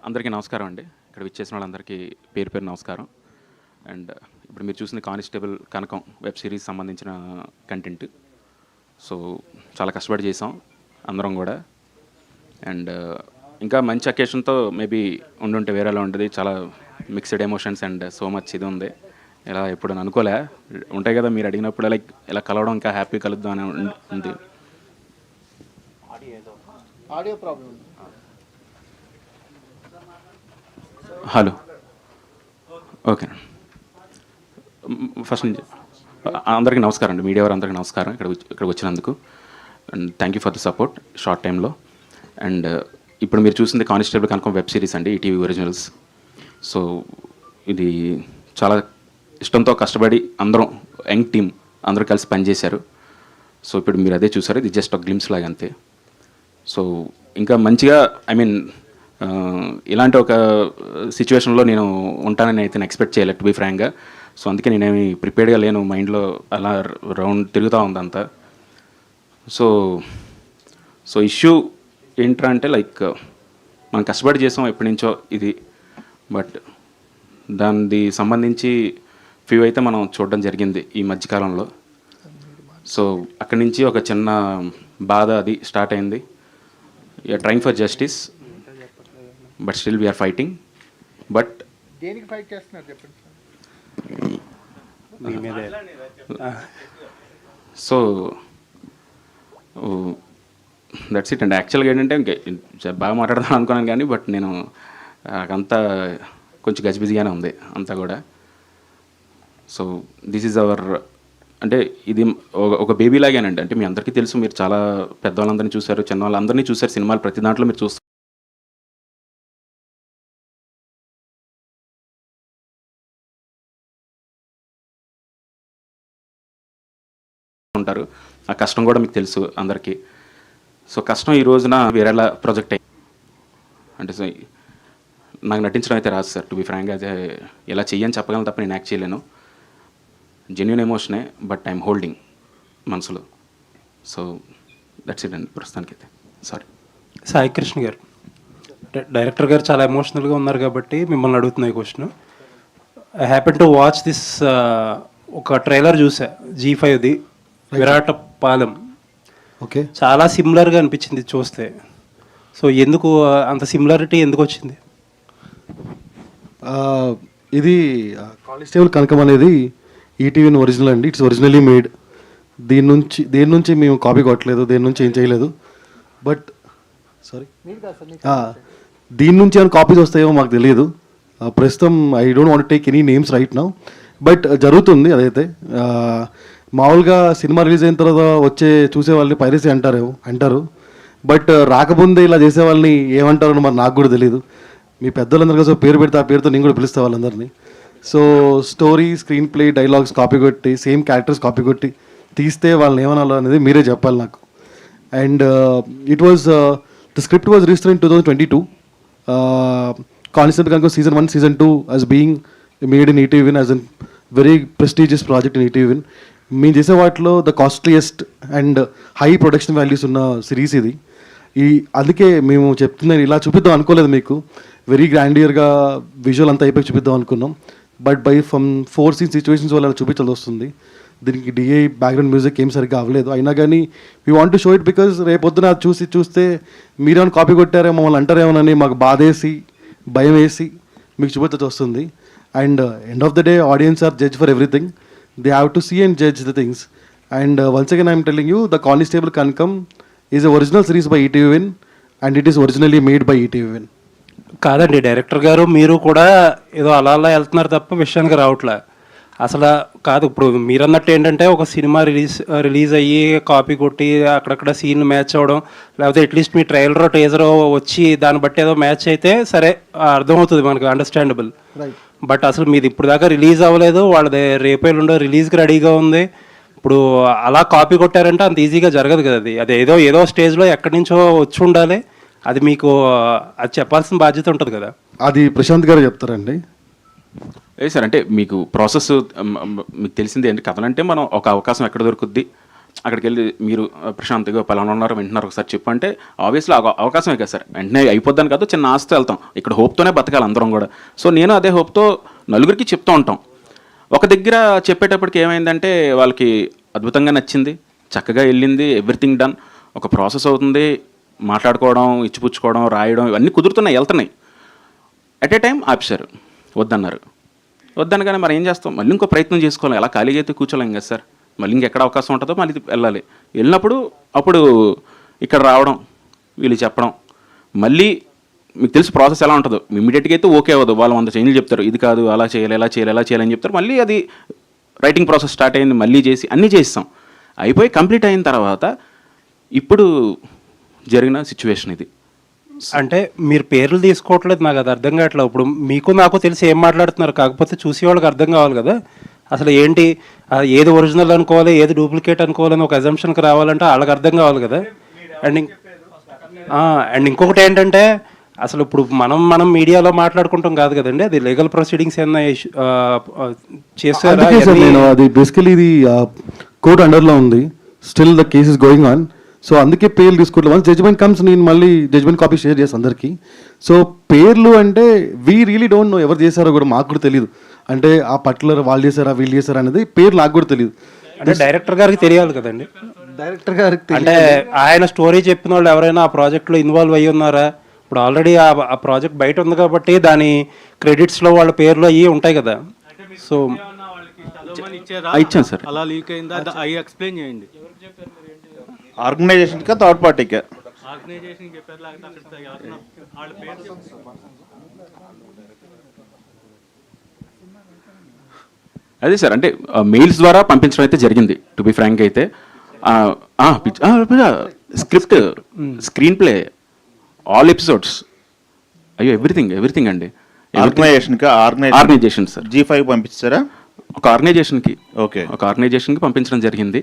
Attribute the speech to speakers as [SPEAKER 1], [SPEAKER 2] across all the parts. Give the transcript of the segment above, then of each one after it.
[SPEAKER 1] అందరికీ నమస్కారం అండి. ఇక్కడ విచ్చేసిన వాళ్ళందరికీ పేరు పేరు నమస్కారం. అండ్ ఇప్పుడు మీరు చూసిన కానిస్టేబుల్ కనకం వెబ్ సిరీస్ సంబంధించిన కంటెంట్. సో చాలా కష్టపడి చేసాం అందరం కూడా. అండ్ ఇంకా మంచి అకేషన్తో మేబీ ఉండుంటే వేరేలా ఉండేది. చాలా mixed emotions and so much ఇది ఉంది. ఇలా ఎప్పుడు అనుకోలే ఉంటాయి కదా, మీరు అడిగినప్పుడు లైక్ ఇలా కలవడం ఇంకా హ్యాపీ కలుద్దాం అని ఉంది.
[SPEAKER 2] Audio problem.
[SPEAKER 1] Hello, okay. First నుంచి అందరికీ నమస్కారం అండి, మీడియా వారు అందరికీ నమస్కారం ఇక్కడికి వచ్చినందుకు. And thank you for the support short టైంలో. అండ్ ఇప్పుడు మీరు చూసింది కానిస్టేబుల్ కనకం వెబ్ సిరీస్ అండి, ఈటీవీ ఒరిజినల్స్. సో ఇది చాలా ఇష్టంతో కష్టపడి అందరం యంగ్ టీమ్ అందరూ కలిసి పనిచేశారు. సో ఇప్పుడు మీరు అదే చూసారు, ఇది జస్ట్ ఒక గ్లిమ్స్ లాగా అంతే. సో ఇంకా మంచిగా ఇలాంటి ఒక సిచ్యువేషన్లో నేను ఉంటానని అయితే నేను ఎక్స్పెక్ట్ చేయలేదు, టు బీ ఫ్రాంక్గా. సో అందుకే నేనేమి ప్రిపేర్డ్గా లేను, మైండ్లో అలా రౌండ్ తిరుగుతూ ఉందంతా. సో ఇష్యూ ఏంట్రా అంటే లైక్ మనం కష్టపడి చేసాం ఎప్పటి నుంచో ఇది, బట్ దానికి సంబంధించి ఫ్యూ అయితే మనం చూడడం జరిగింది ఈ మధ్యకాలంలో. సో అక్కడి నుంచి ఒక చిన్న బాధ అది స్టార్ట్ అయింది. You're trying for justice, but still we're fighting. But
[SPEAKER 2] దేనికి ఫైట్ చేస్తున్నారు చెప్పండి సార్.
[SPEAKER 1] సో దట్స్ ఇట్ అండి. యాక్చువల్గా ఏంటంటే బాగా మాట్లాడదాం అనుకున్నాను కానీ బట్ నేను అంతా కొంచెం గజిబిజిగానే ఉంది అంతా కూడా. సో దిస్ ఈజ్ అవర్, అంటే ఇది ఒక బేబీ లాగానండి. అంటే మీ అందరికీ తెలుసు, మీరు చాలా పెద్దవాళ్ళందరినీ చూశారు, చిన్న వాళ్ళందరినీ చూశారు, సినిమాలు ప్రతి దాంట్లో మీరు చూస్తారు ఉంటారు. ఆ కష్టం కూడా మీకు తెలుసు అందరికీ. సో కష్టం ఈ రోజున వేరేలా ప్రాజెక్ట్ అయ్యి, అంటే సో నాకు నటించడం అయితే రాదు సార్, టు బీ ఫ్రాంక్గా. అదే ఇలా చెయ్యని చెప్పగలను తప్ప నేను యాక్ట్ చేయలేను. జెన్యూన్ ఎమోషనే, బట్ ఐఎమ్ హోల్డింగ్ మనసులో. సో దట్స్ ఇట్ అండి ప్రస్తుతానికైతే. సారీ.
[SPEAKER 3] సాయి కృష్ణ గారు, డైరెక్టర్ గారు చాలా ఎమోషనల్గా ఉన్నారు కాబట్టి మిమ్మల్ని అడుగుతున్నాయి question. I happen to watch this, ఒక ట్రైలర్ చూసా G5ది, విరాటపాలెం.
[SPEAKER 2] ఓకే,
[SPEAKER 3] చాలా సిమిలర్గా అనిపించింది చూస్తే. సో ఎందుకు అంత సిమిలారిటీ ఎందుకు వచ్చింది?
[SPEAKER 2] ఇది కానిస్టేబుల్ కనకం అనేది ఈటీవీ ఒరిజినల్ అండి. It's originally made. దేని నుంచి మేము కాపీ కొట్టలేదు, దేని నుంచి ఏం చేయలేదు. బట్ సారీ, దీని నుంచి ఏమైనా కాపీస్ వస్తాయేమో మాకు తెలియదు. ప్రస్తుతం I don't want take any names right now, but జరుగుతుంది అదైతే. మామూలుగా సినిమా రిలీజ్ అయిన తర్వాత చూసే వాళ్ళని పైరసీ అంటారు. బట్ రాకముందే ఇలా చేసే వాళ్ళని ఏమంటారో మరి నాకు కూడా తెలియదు. మీ పెద్దలందరూ కోసం పేరు పెడితే ఆ పేరుతో నేను కూడా పిలుస్తా వాళ్ళందరినీ. So story, screen play, dialogues copy కొట్టి, సేమ్ క్యారెక్టర్స్ కాపీ కొట్టి తీస్తే వాళ్ళని ఏమనాలో అనేది మీరే చెప్పాలి నాకు. And it was the script was registered in 2022. Constable Kanakam Season 1, Season 2 as being made in ETV as a very prestigious project in ETV. మేము చేసే వాటిలో the costliest and high production values ఉన్న సిరీస్ ఇది. అందుకే మేము చెప్తున్నాను, ఇలా చూపిద్దాం అనుకోలేదు మీకు. వెరీ గ్రాండియర్గా విజువల్ అంతా అయిపోయి చూపిద్దాం అనుకున్నాం. బట్ ఫ్రమ్ 4 scenes సిచ్యువేషన్స్ వల్ల అలా చూపించాల్సి వస్తుంది. దీనికి డిఐ బ్యాక్గ్రౌండ్ మ్యూజిక్ ఏం సరిగ్గా అవ్వలేదు. అయినా కానీ we want to show it because రేపొద్దున చూస్తే మీరేమైనా కాపీ కొట్టారేమో, మమ్మల్ని అంటారేమోనని మాకు బాధేసి, భయం వేసి మీకు చూపించాల్సి వస్తుంది. And end of the day audience are judge for everything. They have to see and judge the things. And once again I am telling you, the Constable Kankam is a original series by ETV and it is originally made by ETV.
[SPEAKER 3] కాదండి, director గారు మీరు కూడా ఏదో అలా వెళ్తున్నారు తప్ప విషయానికి రావట్లే అసలు. కాదు, ఇప్పుడు మీరు అన్నట్టు ఏంటంటే ఒక సినిమా రిలీజ్ అయ్యి కాపీ కొట్టి అక్కడక్కడ సీన్ మ్యాచ్ అవ్వడం, లేకపోతే అట్లీస్ట్ మీ ట్రైలర్ టేజర్ వచ్చి దాన్ని బట్టి ఏదో మ్యాచ్ అయితే సరే అర్థమవుతుంది మనకు, అండర్స్టాండబుల్. బట్ అసలు మీది ఇప్పుడు దాకా రిలీజ్ అవ్వలేదు, వాళ్ళది రేపేళ్ళుండో రిలీజ్కి రెడీగా ఉంది. ఇప్పుడు అలా కాపీ కొట్టారంటే అంత ఈజీగా జరగదు కదా. అది ఏదో స్టేజ్లో ఎక్కడి నుంచో వచ్చి ఉండాలి. అది మీకు అది చెప్పాల్సిన బాధ్యత ఉంటుంది కదా.
[SPEAKER 2] అది ప్రశాంత్ గారు చెప్తారండి.
[SPEAKER 1] ఏ సార్, అంటే మీకు ప్రాసెస్ మీకు తెలిసింది ఏంటి, కథలంటే మనం ఒక అవకాశం ఎక్కడ దొరుకుద్ది, అక్కడికి వెళ్ళి మీరు ప్రశాంత్గా పలానా ఉన్నారు వింటున్నారు ఒకసారి చెప్పు అంటే ఆబ్వియస్లీ అవకాశమే కదా సార్, వెంటనే అయిపోద్దని కాదు, చిన్న ఆస్తి వెళ్తాం, ఇక్కడ హోప్తోనే బతకాలి అందరం కూడా. సో నేను అదే హోప్తో నలుగురికి చెప్తూ ఉంటాం. ఒక దగ్గర చెప్పేటప్పటికి ఏమైందంటే వాళ్ళకి అద్భుతంగా నచ్చింది, చక్కగా వెళ్ళింది, ఎవ్రీథింగ్ డన్. ఒక ప్రాసెస్ అవుతుంది, మాట్లాడుకోవడం, ఇచ్చిపుచ్చుకోవడం, రాయడం ఇవన్నీ కుదురుతున్నాయి, వెళ్తున్నాయి. అట్ ఏ టైం ఆపిశారు, వద్దన్నారు. వద్దనగానే మరి ఏం చేస్తాం, మళ్ళీ ఇంకో ప్రయత్నం చేసుకోవాలి, ఎలా ఖాళీగా అయితే కూర్చోలేం కదా సార్, మళ్ళీ ఇంకెక్కడ అవకాశం ఉంటుందో మళ్ళీ వెళ్ళాలి. వెళ్ళినప్పుడు అప్పుడు ఇక్కడ రావడం, వీళ్ళు చెప్పడం, మళ్ళీ మీకు తెలిసి ప్రాసెస్ ఎలా ఉంటుందో, ఇమీడియట్గా అయితే ఓకే అవ్వదు, వాళ్ళు 100 చేంజ్లు చెప్తారు, ఇది కాదు అలా చేయాలి ఎలా చేయాలి ఎలా చేయాలని చెప్తారు. మళ్ళీ అది రైటింగ్ ప్రాసెస్ స్టార్ట్ అయింది, మళ్ళీ చేసి అన్నీ చేస్తాం. అయిపోయి కంప్లీట్ అయిన తర్వాత ఇప్పుడు జరిగిన సిచ్యువేషన్ ఇది.
[SPEAKER 3] అంటే మీరు పేర్లు తీసుకోవట్లేదు, నాకు అది అర్థం కావట్లేదు. ఇప్పుడు మీకు నాకు తెలిసి ఏం మాట్లాడుతున్నారు, కాకపోతే చూసే వాళ్ళకి అర్థం కావాలి కదా అసలు ఏంటి, ఏది ఒరిజినల్ అనుకోవాలి ఏది డూప్లికేట్ అనుకోవాలని ఒక అజంప్షన్కి రావాలంటే వాళ్ళకి అర్థం కావాలి కదా. అండ్ ఇంకొకటి ఏంటంటే అసలు ఇప్పుడు మనం మీడియాలో మాట్లాడుకుంటాం కాదు కదండి, అది లీగల్ ప్రొసీడింగ్స్ ఏమన్నా చేస్తారా?
[SPEAKER 2] అందుకే సార్ నేను అది బేసికలీ ఇది కోర్ట్ అండర్లో ఉంది, still the case is going on. So అందుకే పేర్లు తీసుకోవట్లేదు. వన్స్ జడ్జ్మెంట్ కమ్స్ నేను మళ్ళీ జడ్జ్మెంట్ కాపీ షేర్ చేస్తాను అందరికీ. సో పేర్లు అంటే వీ రియలీ డోంట్ నో ఎవరు చేశారో కూడా మాకు కూడా తెలియదు. అంటే ఆ పర్టికులర్ వాళ్ళు చేశారా వీళ్ళు చేశారా అనేది పేరు నాకు కూడా తెలియదు.
[SPEAKER 3] అంటే డైరెక్టర్ గారికి తెలియాలి కదండి.
[SPEAKER 2] డైరెక్టర్ గారికి
[SPEAKER 3] అంటే ఆయన స్టోరీ చెప్పిన వాళ్ళు ఎవరైనా ఆ ప్రాజెక్ట్లో ఇన్వాల్వ్ అయ్యి ఉన్నారా? ఇప్పుడు ఆల్రెడీ ఆ ప్రాజెక్ట్ బయట ఉంది కాబట్టి దాని క్రెడిట్స్లో వాళ్ళ పేర్లు అయ్యి ఉంటాయి కదా. సో
[SPEAKER 1] ఇచ్చాను సార్.
[SPEAKER 4] అలా లీక్ అయిందా అవి ఎక్స్ప్లెయిన్ చేయండి.
[SPEAKER 5] ఆర్గనైజేషన్కా థర్డ్ పార్టీకా?
[SPEAKER 4] ఆర్గనైజేషన్ చెప్పారు, లేకపోతే వాళ్ళ పేరు
[SPEAKER 1] అదే సార్, అంటే మెయిల్స్ ద్వారా పంపించడం అయితే జరిగింది. టు బి ఫ్రాంక్ అయితే script, screenplay, all episodes, అయ్యో ఎవ్రీథింగ్ అండి. ఆర్గనైజేషన్ సార్,
[SPEAKER 5] G5 పంపించారా?
[SPEAKER 1] ఒక ఆర్గనైజేషన్కి, ఒక ఆర్గనైజేషన్కి పంపించడం జరిగింది.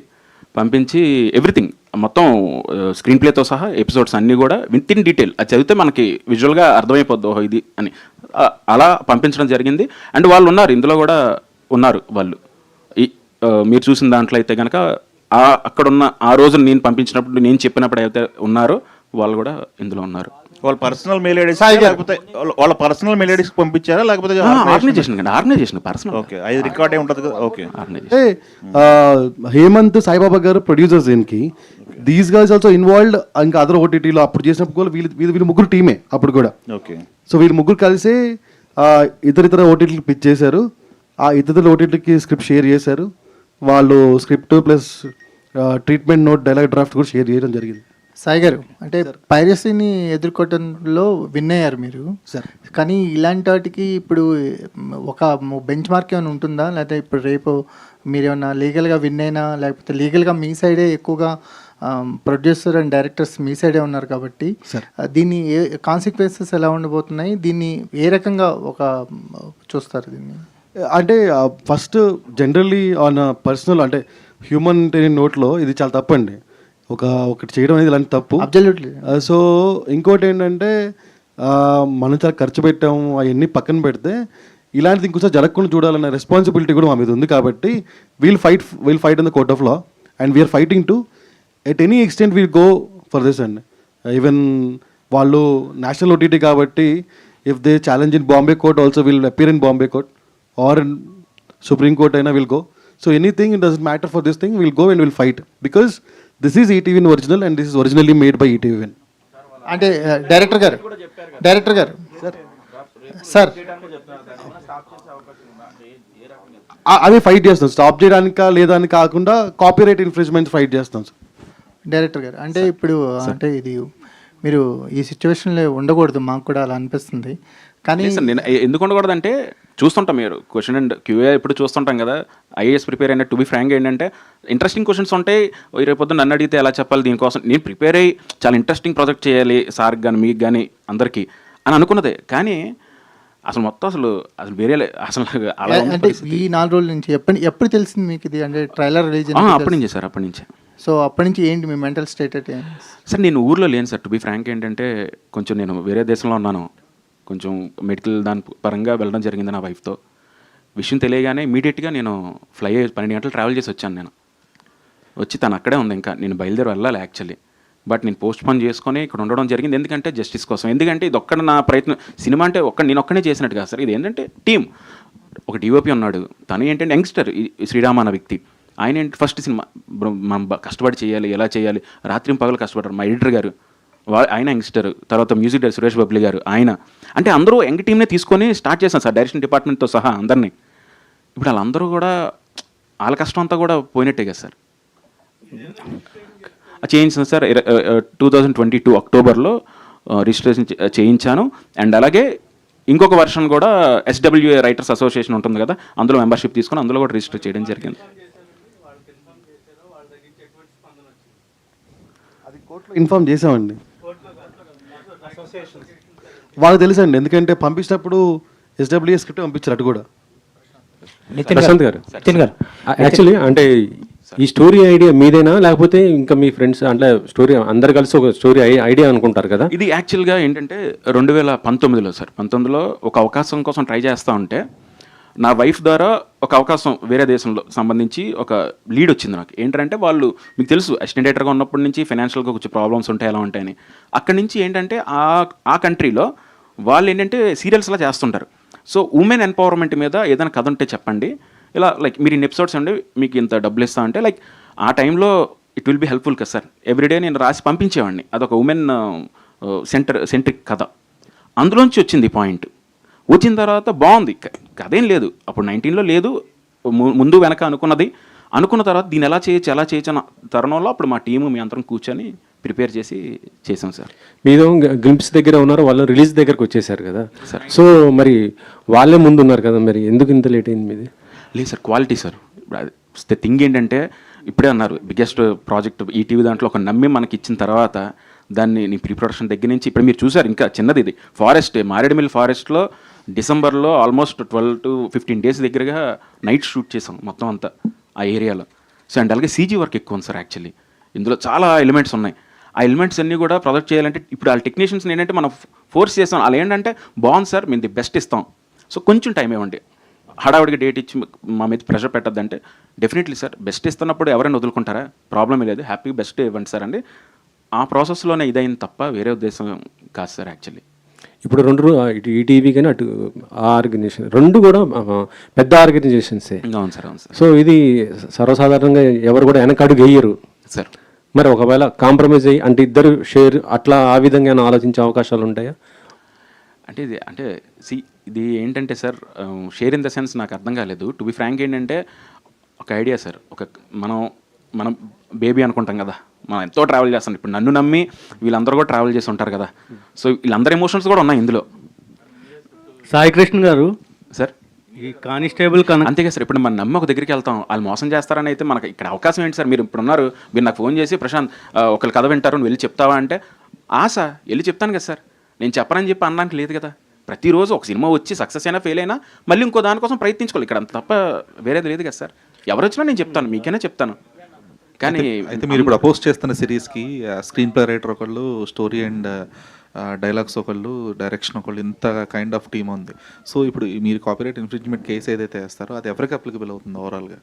[SPEAKER 1] పంపించి ఎవ్రీథింగ్ మొత్తం స్క్రీన్ ప్లేతో సహా ఎపిసోడ్స్ అన్నీ కూడా విత్ ఇన్ డీటెయిల్ అది చదివితే మనకి విజువల్గా అర్థమైపోద్ది ఓహో ఇది అని, అలా పంపించడం జరిగింది. అండ్ వాళ్ళు ఉన్నారు, ఇందులో కూడా ఉన్నారు వాళ్ళు. మీరు చూసిన దాంట్లో అయితే కనుక అక్కడున్న ఆ రోజు నేను పంపించినప్పుడు నేను చెప్పినప్పుడు అయితే ఉన్నారో వాళ్ళు కూడా ఇందులో ఉన్నారు.
[SPEAKER 5] వాళ్ళ పర్సనల్ మెయిల్ ఐడీస్ లేకపోతే వాళ్ళ పర్సనల్ మెయిల్ ఐడీస్ పంపించారా లేకపోతే
[SPEAKER 1] ఆర్గనైజేషన్ పర్సనల్?
[SPEAKER 5] ఓకే, అది రికార్డ్ ఏ ఉంటుంది కదా. ఓకే,
[SPEAKER 2] హేమంత్ సాయిబాబా గారు ప్రొడ్యూసర్స్ దీనికి, దీస్ గైస్ ఆల్సో ఇన్వాల్వ్డ్. ఇంకా అదర్ ఓటీటీలో అప్పుడు చేసినప్పుడు కూడా వీళ్ళు ముగ్గురు టీమే అప్పుడు కూడా.
[SPEAKER 5] ఓకే,
[SPEAKER 2] సో వీళ్ళు ముగ్గురు కలిసి ఇతర ఓటీటీకి పిచ్ చేశారు. ఆ ఇతర ఓటీటీకి స్క్రిప్ట్ షేర్ చేశారు. వాళ్ళు script plus treatment note, dialogue draft కూడా షేర్ చేయడం జరిగింది.
[SPEAKER 6] సాయి గారు, అంటే పైరసీని ఎదుర్కోవటంలో విన్ అయ్యారు మీరు
[SPEAKER 2] సార్.
[SPEAKER 6] కానీ ఇలాంటి వాటికి ఇప్పుడు ఒక బెంచ్ మార్క్ ఏమైనా ఉంటుందా? లేకపోతే ఇప్పుడు రేపు మీరు ఏమైనా లీగల్గా విన్ అయినా, లేకపోతే లీగల్గా మీ సైడే ఎక్కువగా ప్రొడ్యూసర్ అండ్ డైరెక్టర్స్ మీ సైడే ఉన్నారు కాబట్టి దీన్ని కాన్సిక్వెన్సెస్ ఎలా ఉండబోతున్నాయి, దీన్ని ఏ రకంగా చూస్తారు దీన్ని?
[SPEAKER 2] అంటే ఫస్ట్ జనరల్లీ ఆన్ పర్సనల్ అంటే హ్యూమన్ నోట్లో ఇది చాలా తప్పండి. ఒకటి చేయడం అనేది ఇలాంటి తప్పు.
[SPEAKER 6] అబ్జల్యూట్లీ.
[SPEAKER 2] సో ఇంకోటి ఏంటంటే మనం చాలా ఖర్చు పెట్టాము, అవన్నీ పక్కన పెడితే ఇలాంటిది ఇంకోసారి జరగకుండా చూడాలన్న రెస్పాన్సిబిలిటీ కూడా మా మీద ఉంది. కాబట్టి we'll fight in the court of law and we're fighting to at any extent we'll go for this అండి. ఈవెన్ వాళ్ళు నేషనల్ ఓటీటీ కాబట్టి if they challenge in Bombay court also will appear in Bombay court or in Supreme Court aina will go. So anything, it doesn't matter for this thing, we'll go and we'll fight because this is ETVN original and this is originally made by ETVN.
[SPEAKER 6] అంటే director గారు sir
[SPEAKER 2] అదే fight చేస్తాం, stop చేయడానికా లేదా అని కాకుండా copyright infringement fight చేస్తాం sir.
[SPEAKER 6] Director గారు, అంటే ఇప్పుడు అంటే ఇది మీరు ఈ సిచ్యువేషన్లో ఉండకూడదు, మాకు కూడా అలా అనిపిస్తుంది. కానీ
[SPEAKER 1] నేను ఎందుకు ఉండకూడదంటే చూస్తుంటాం, మీరు క్వశ్చన్ అండ్ క్యూఏ ఇప్పుడు చూస్తుంటాం కదా, ఐఏఎస్ ప్రిపేర్ అయినా టు బి ఫ్రాంక్ ఏంటంటే ఇంట్రెస్టింగ్ క్వశ్చన్స్ ఉంటాయి. రేపొద్దు నన్ను అడిగితే ఎలా చెప్పాలి, దీనికోసం నేను ప్రిపేర్ అయ్యి చాలా ఇంట్రెస్టింగ్ ప్రాజెక్ట్ చేయాలి సార్కి కానీ మీకు కానీ అందరికీ అని అనుకున్నదే. కానీ అసలు మొత్తం అసలు వేరే అసలు
[SPEAKER 6] అంటే ఈ 4 రోజుల నుంచి ఎప్పుడు తెలిసింది మీకు ఇది? అంటే ట్రైలర్ రిలీజ్
[SPEAKER 1] అప్పటి నుంచే సార్, అప్పటి నుంచే.
[SPEAKER 6] సో అప్పటి నుంచి ఏంటి మీ మెంటల్ స్టేట్ అంటే?
[SPEAKER 1] సార్ నేను ఊర్లో లేను సార్, టు బి ఫ్రాంక్ ఏంటంటే కొంచెం నేను వేరే దేశంలో ఉన్నాను, కొంచెం మెడికల్ దాని పరంగా వెళ్ళడం జరిగింది నా వైఫ్తో. విషయం తెలియగానే ఇమీడియట్గా నేను ఫ్లై 12 గంటలు ట్రావెల్ చేసి వచ్చాను. నేను వచ్చి తను అక్కడే ఉంది, ఇంకా నేను బయలుదేరి వెళ్ళాలి యాక్చువల్లీ. బట్ నేను పోస్ట్ పోన్ చేసుకొని ఇక్కడ ఉండడం జరిగింది, ఎందుకంటే జస్టిస్ కోసం. ఎందుకంటే ఇది ఒక్కడ నా ప్రయత్నం, సినిమా అంటే నేను ఒక్కనే చేసినట్టు కాదు సార్, ఇది ఏంటంటే టీం. ఒక డిఓపి ఉన్నాడు, తను ఏంటంటే యంగ్స్టర్, శ్రీరామ్ అన్న వ్యక్తి. ఆయన ఏంటి ఫస్ట్ సినిమా మనం కష్టపడి చేయాలి, ఎలా చేయాలి, రాత్రి పగలు కష్టపడ్డారు. మా ఎడిటర్ గారు ఆయన యంగ్స్టర్, తర్వాత మ్యూజిక్ డైరెక్టర్ సురేష్ బబ్లి గారు ఆయన. అంటే అందరూ యంగ్ టీమ్నే తీసుకొని స్టార్ట్ చేశాను సార్, డైరెక్షన్ డిపార్ట్మెంట్తో సహా అందరినీ. ఇప్పుడు వాళ్ళందరూ కూడా వాళ్ళ కష్టం అంతా కూడా పోయినట్టే కదా సార్. చేయించాను సార్ 2022 అక్టోబర్లో రిజిస్ట్రేషన్ చేయించాను. అండ్ అలాగే ఇంకొక వర్షన్ కూడా SWA రైటర్స్ అసోసియేషన్ ఉంటుంది కదా, అందులో మెంబర్షిప్ తీసుకొని అందులో కూడా రిజిస్టర్ చేయడం జరిగింది.
[SPEAKER 2] అది కోర్టులో ఇన్ఫార్మ్ చేసామండి, వాళ్ళకి తెలుసండి. ఎందుకంటే పంపించినప్పుడు SWA స్క్రిప్ట్ పంపించారు అటు కూడా.
[SPEAKER 7] ప్రశాంత్ గారు యాక్చువల్లీ అంటే ఈ స్టోరీ ఐడియా మీదేనా, లేకపోతే ఇంకా మీ ఫ్రెండ్స్ అంటే స్టోరీ అందరు కలిసి ఒక స్టోరీ ఐడియా అనుకుంటారు కదా?
[SPEAKER 1] ఇది యాక్చువల్గా ఏంటంటే 2019లో సార్, 19లో ఒక అవకాశం కోసం ట్రై చేస్తూ ఉంటే నా వైఫ్ ద్వారా ఒక అవకాశం వేరే దేశంలో సంబంధించి ఒక లీడ్ వచ్చింది నాకు. ఏంటంటే వాళ్ళు మీకు తెలుసు అసిస్టెంట్ డైరెక్టర్గా ఉన్నప్పటి నుంచి ఫైనాన్షియల్గా కొంచెం ప్రాబ్లమ్స్ ఉంటాయి, ఎలా ఉంటాయని. అక్కడి నుంచి ఏంటంటే ఆ కంట్రీలో వాళ్ళు ఏంటంటే సీరియల్స్లా చేస్తుంటారు. సో ఉమెన్ ఎంపవర్మెంట్ మీద ఏదైనా కథ ఉంటే చెప్పండి, ఇలా లైక్ మీరు ఇన్ని ఎపిసోడ్స్ అండి మీకు ఇంత డబ్బులు ఇస్తా అంటే, లైక్ ఆ టైంలో ఇట్ విల్ బి హెల్ప్ఫుల్ కదా సార్. ఎవ్రీడే నేను రాసి పంపించేవాడిని, అదొక ఉమెన్ సెంట్రిక్ కథ. అందులోంచి వచ్చింది పాయింట్. వచ్చిన తర్వాత బాగుంది, కథేం లేదు అప్పుడు 19లో లేదు, ముందు వెనక అనుకున్న తర్వాత దీన్ని ఎలా చేయొచ్చు అన్న తరుణంలో అప్పుడు మా టీము మీ అందరం కూర్చొని ప్రిపేర్ చేసాం సార్.
[SPEAKER 7] మీరు గ్లింప్స్ దగ్గర ఉన్నారు, వాళ్ళు రిలీజ్ దగ్గరకు వచ్చేసారు కదా సార్. సో మరి వాళ్ళే ముందు ఉన్నారు కదా, మరి ఎందుకు ఇంత లేట్ అయింది మీది?
[SPEAKER 1] లేదు సార్, క్వాలిటీ సార్. థింగ్ ఏంటంటే ఇప్పుడే అన్నారు బిగ్గెస్ట్ ప్రాజెక్ట్ ఈటీవీ, దాంట్లో ఒక నమ్మి మనకి ఇచ్చిన తర్వాత దాన్ని నీ ప్రీ ప్రొడక్షన్ దగ్గర నుంచి ఇప్పుడు మీరు చూసారు, ఇంకా చిన్నది ఇది ఫారెస్ట్, మారేడుమిల్లి ఫారెస్ట్లో డిసెంబర్లో ఆల్మోస్ట్ 12 to 15 days దగ్గరగా నైట్ షూట్ చేసాం మొత్తం అంతా ఆ ఏరియాలో. సో అండ్ అలాగే CG వర్క్ ఎక్కువ ఉంది సార్ యాక్చువల్లీ. ఇందులో చాలా ఎలిమెంట్స్ ఉన్నాయి. ఆ ఎలిమెంట్స్ అన్నీ కూడా ప్రొజెక్ట్ చేయాలంటే ఇప్పుడు వాళ్ళ టెక్నీషియన్స్ ఏంటంటే మనం ఫోర్స్ చేస్తాం, వాళ్ళు ఏంటంటే బాగుంది సార్ మేము ది బెస్ట్ ఇస్తాం, సో కొంచెం టైం ఇవ్వండి, హడావుడిగా డేట్ ఇచ్చి మా మీద ప్రెషర్ పెట్టద్దంటే డెఫినెట్లీ సార్ బెస్ట్ ఇస్తున్నప్పుడు ఎవరైనా వదులుకుంటారా, ప్రాబ్లమే లేదు, హ్యాపీ బెస్ట్ ఇవ్వండి సార్ అండి. ఆ ప్రాసెస్లోనే ఇదైంది తప్ప వేరే ఉద్దేశం కాదు సార్ యాక్చువల్లీ.
[SPEAKER 7] ఇప్పుడు ఇటు ఈటీవీ కానీ అటు ఆ ఆర్గనైజేషన్ రెండు కూడా పెద్ద ఆర్గనైజేషన్సే.
[SPEAKER 1] అవును సార్, అవును సార్.
[SPEAKER 7] సో ఇది సర్వసాధారణంగా ఎవరు కూడా వెనక అడుగు వేయరు
[SPEAKER 1] సార్.
[SPEAKER 7] మరి ఒకవేళ కాంప్రమైజ్ అయ్యి అంటే ఇద్దరు షేర్ అట్లా ఆ విధంగా ఆలోచించే అవకాశాలు ఉంటాయా?
[SPEAKER 1] అంటే ఇది ఏంటంటే sir, share in the sense నాకు అర్థం కాలేదు. టు బి ఫ్రాంక్ ఏంటంటే ఒక ఐడియా సార్, మనం బేబీ అనుకుంటాం కదా, మనం ఎంతో ట్రావెల్ చేస్తాం. ఇప్పుడు నన్ను నమ్మి వీళ్ళందరూ కూడా ట్రావెల్ చేసి ఉంటారు కదా, సో వీళ్ళందరి ఎమోషన్స్ కూడా ఉన్నాయి ఇందులో.
[SPEAKER 4] సాయి కృష్ణ గారు
[SPEAKER 1] సార్
[SPEAKER 4] ఈ కానిస్టేబుల్
[SPEAKER 1] అంతేగా సార్, ఇప్పుడు మనం నమ్మి ఒక దగ్గరికి వెళ్తాం, వాళ్ళు మోసం చేస్తారని అయితే మనకి ఇక్కడ అవకాశం ఏంటి సార్? మీరు ఇప్పుడు ఉన్నారు, మీరు నాకు ఫోన్ చేసి ప్రశాంత్ ఒకళ్ళు కథ వింటారు నువ్వు వెళ్ళి చెప్తావా అంటే ఆశ వెళ్ళి చెప్తాను కదా సార్. నేను చెప్పనని చెప్పి అనడానికి లేదు కదా. ప్రతిరోజు ఒక సినిమా వచ్చి సక్సెస్ అయినా ఫెయిల్ అయినా మళ్ళీ ఇంకో దానికోసం ప్రయత్నించుకోవాలి, ఇక్కడ అంత తప్ప వేరేది లేదు కదా సార్. ఎవరు వచ్చినా నేను చెప్తాను, మీకైనా చెప్తాను. కానీ
[SPEAKER 8] అయితే మీరు ఇప్పుడు అపోజ్ చేస్తున్న సిరీస్కి స్క్రీన్ ప్లే రైటర్ ఒకళ్ళు, స్టోరీ అండ్ డైలాగ్స్ ఒకళ్ళు, డైరెక్షన్ ఒకళ్ళు, ఇంత కైండ్ ఆఫ్ టీమ్ ఉంది. సో ఇప్పుడు మీరు కాపీరైట్ ఇన్ఫ్రింజ్మెంట్ కేసు ఏదైతే వేస్తారో అది ఎవరికి అప్లికబుల్ అవుతుంది ఓవరాల్గా?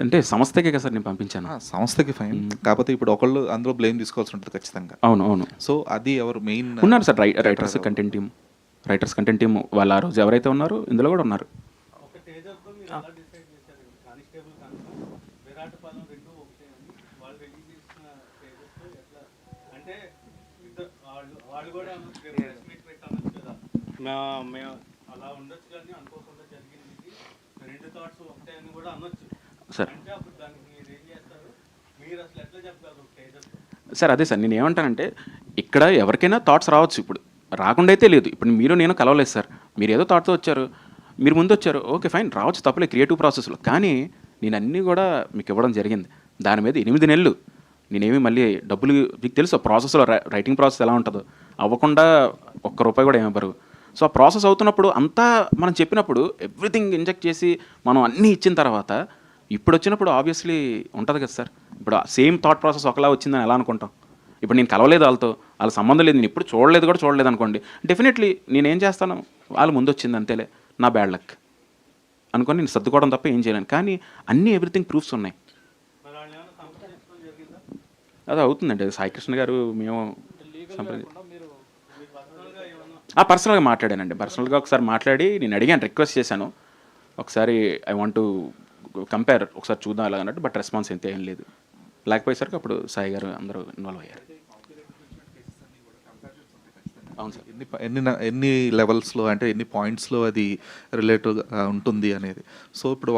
[SPEAKER 1] అంటే సంస్థకే కదా సార్ నేను పంపించాను.
[SPEAKER 8] సంస్థకి ఫైన్, కాకపోతే ఇప్పుడు ఒకళ్ళు అందులో బ్లేమ్ తీసుకోవాల్సి ఉంటుంది ఖచ్చితంగా.
[SPEAKER 1] అవును.
[SPEAKER 8] సో అది ఎవరు మెయిన్
[SPEAKER 1] ఉన్నారు సార్, రైటర్స్ కంటెంట్ టీమ్ వాళ్ళు ఆ రోజు ఎవరైతే ఉన్నారో ఇందులో కూడా ఉన్నారు.
[SPEAKER 4] మేము అలా ఉండొచ్చు కానీ అనుకోకుండా జరిగింది, రెండు థాట్స్ ఒకటే అని కూడా అనొచ్చు
[SPEAKER 1] సార్.
[SPEAKER 4] అంటే అప్పుడు దానికి మీరు ఏం చేస్తారు, మీరు అసలు ఎట్లా చెప్తారు
[SPEAKER 1] సార్? అదే సార్ నేను ఏమంటానంటే ఇక్కడ ఎవరికైనా థాట్స్ రావచ్చు, ఇప్పుడు రాకుండా అయితే లేదు. ఇప్పుడు మీరు నేను కలవలేదు సార్, మీరు ఏదో థాట్తో వచ్చారు, మీరు ముందు వచ్చారు, ఓకే ఫైన్, రావచ్చు తప్పలేదు క్రియేటివ్ ప్రాసెస్లో. కానీ నేను అన్నీ కూడా మీకు ఇవ్వడం జరిగింది. దాని మీద 8 నెలలు నేనేమి మళ్ళీ డబ్బులు మీకు తెలుసు ప్రాసెస్లో, రైటింగ్ ప్రాసెస్ ఎలా ఉంటుందో, అవ్వకుండా ₹1 కూడా ఏమివ్వరు. సో ఆ ప్రాసెస్ అవుతున్నప్పుడు అంతా మనం చెప్పినప్పుడు ఎవ్రీథింగ్ ఇంజెక్ట్ చేసి మనం అన్నీ ఇచ్చిన తర్వాత ఇప్పుడు వచ్చినప్పుడు ఆబ్వియస్లీ ఉంటుంది కదా సార్. ఇప్పుడు సేమ్ థాట్ ప్రాసెస్ ఒకలా వచ్చిందని ఎలా అనుకుంటాం? ఇప్పుడు నేను కలవలేదు వాళ్ళ సంబంధం లేదు, నేను ఇప్పుడు చూడలేదు అనుకోండి, డెఫినెట్లీ నేనేం చేస్తాను, వాళ్ళు ముందు వచ్చింది అంతేలే, నా బ్యాడ్ లక్ అనుకొని నేను సర్దుకోవడం తప్ప ఏం చేయలేను. కానీ అన్నీ ఎవ్రీథింగ్ ప్రూఫ్స్ ఉన్నాయి. అది అవుతుందండి. అది సాయికృష్ణ గారు మేము పర్సనల్గా మాట్లాడానండి. పర్సనల్గా ఒకసారి మాట్లాడి నేను అడిగాను, రిక్వెస్ట్ చేశాను, ఒకసారి ఐ వాంట్ టు కంపేర్, ఒకసారి చూద్దాం అలా అన్నట్టు. బట్ రెస్పాన్స్ ఎంత ఏం లేదు. లేకపోయేసరికి అప్పుడు సాయి గారు అందరూ ఇన్వాల్వ్ అయ్యారు. అవును సార్.
[SPEAKER 8] ఎన్ని లెవెల్స్లో అంటే ఎన్ని పాయింట్స్లో అది రిలేటివ్గా ఉంటుంది అనేది. సో ఇప్పుడు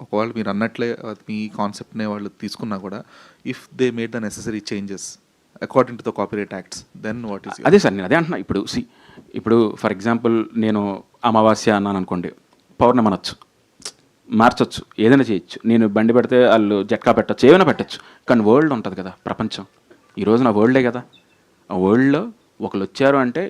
[SPEAKER 8] ఒకవేళ మీరు అన్నట్లే మీ కాన్సెప్ట్నే వాళ్ళు తీసుకున్నా కూడా, if they made the necessary changes according to the copyright acts, then what is?
[SPEAKER 1] అదే సార్ నేను అదే అంటున్నా. ఇప్పుడు ఫర్ ఎగ్జాంపుల్ నేను అమావాస్య అన్నాను అనుకోండి, పౌర్ణమి అనొచ్చు, మార్చొచ్చు, ఏదైనా చేయొచ్చు. నేను బండి పెడితే వాళ్ళు జట్కా పెట్టచ్చు, ఏమైనా పెట్టచ్చు. కానీ వరల్డ్ ఉంటుంది కదా, ప్రపంచం. ఈరోజు నా వరల్డే కదా. ఆ వరల్డ్లో ఒకళ్ళు వచ్చారు అంటే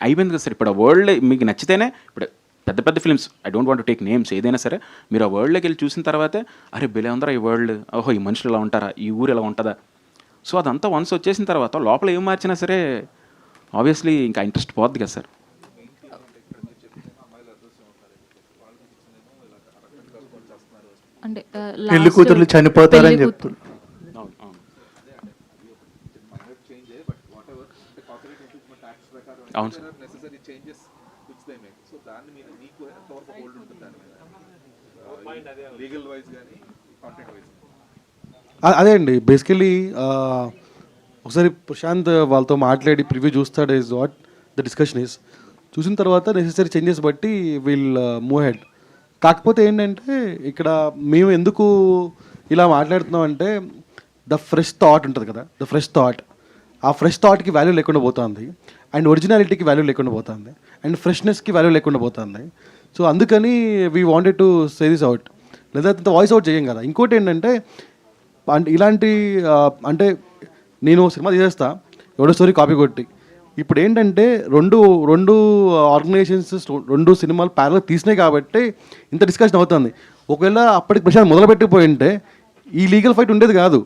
[SPEAKER 1] అయిపోయింది కదా సార్. ఇప్పుడు ఆ వరల్డ్ మీకు నచ్చితేనే, ఇప్పుడు పెద్ద పెద్ద films, I don't want to take names, ఏదైనా సరే మీరు ఆ వరల్డ్లోకి వెళ్ళి చూసిన తర్వాతే అరే బిలే ఉందరా ఈ వరల్డ్, ఓహో ఈ మనుషులు ఇలా ఉంటారా, ఈ ఊరు ఇలా ఉంటుందా. సో అదంతా వన్స్ వచ్చేసిన తర్వాత లోపల ఏం మార్చినా సరే ఆబ్వియస్లీ ఇంకా ఇంట్రెస్ట్ పోద్ది కదా సార్.
[SPEAKER 9] అంటే
[SPEAKER 6] పెళ్లి కూతుర్లు చనిపోతారని చెప్తున్నారు.
[SPEAKER 1] అవును సార్.
[SPEAKER 2] అదే అండి బేసికలీ ఒకసారి ప్రశాంత్ వాళ్ళతో మాట్లాడి ప్రివ్యూ చూస్తాడు, is what the discussion is. చూసిన తర్వాత నెసెసరీ చేంజెస్ బట్టి విల్ మూవ్ హెడ్. కాకపోతే ఏంటంటే ఇక్కడ మేము ఎందుకు ఇలా మాట్లాడుతున్నాం అంటే, ద ఫ్రెష్ థాట్ ఉంటుంది కదా, ద ఫ్రెష్ థాట్, ఆ ఫ్రెష్ థాట్కి వాల్యూ లేకుండా పోతుంది, అండ్ ఒరిజినాలిటీకి వాల్యూ లేకుండా పోతుంది, అండ్ ఫ్రెష్నెస్కి వాల్యూ లేకుండా పోతుంది. సో అందుకని we wanted to say this out, లేదా వాయిస్ అవుట్ చేయం కదా. ఇంకోటి ఏంటంటే అంటే ఇలాంటి అంటే నేను సినిమా తీసేస్తా, ఎవడో స్టోరీ కాపీ కొట్టి. ఇప్పుడు ఏంటంటే రెండు ఆర్గనైజేషన్స్ రెండు సినిమాలు ప్యారల్ తీసినాయి కాబట్టి ఇంత డిస్కషన్ అవుతుంది. ఒకవేళ అప్పటికి ప్రశాంత్ మొదలుపెట్టిపోయి ఉంటే ఈ లీగల్ ఫైట్ ఉండేది కాదు,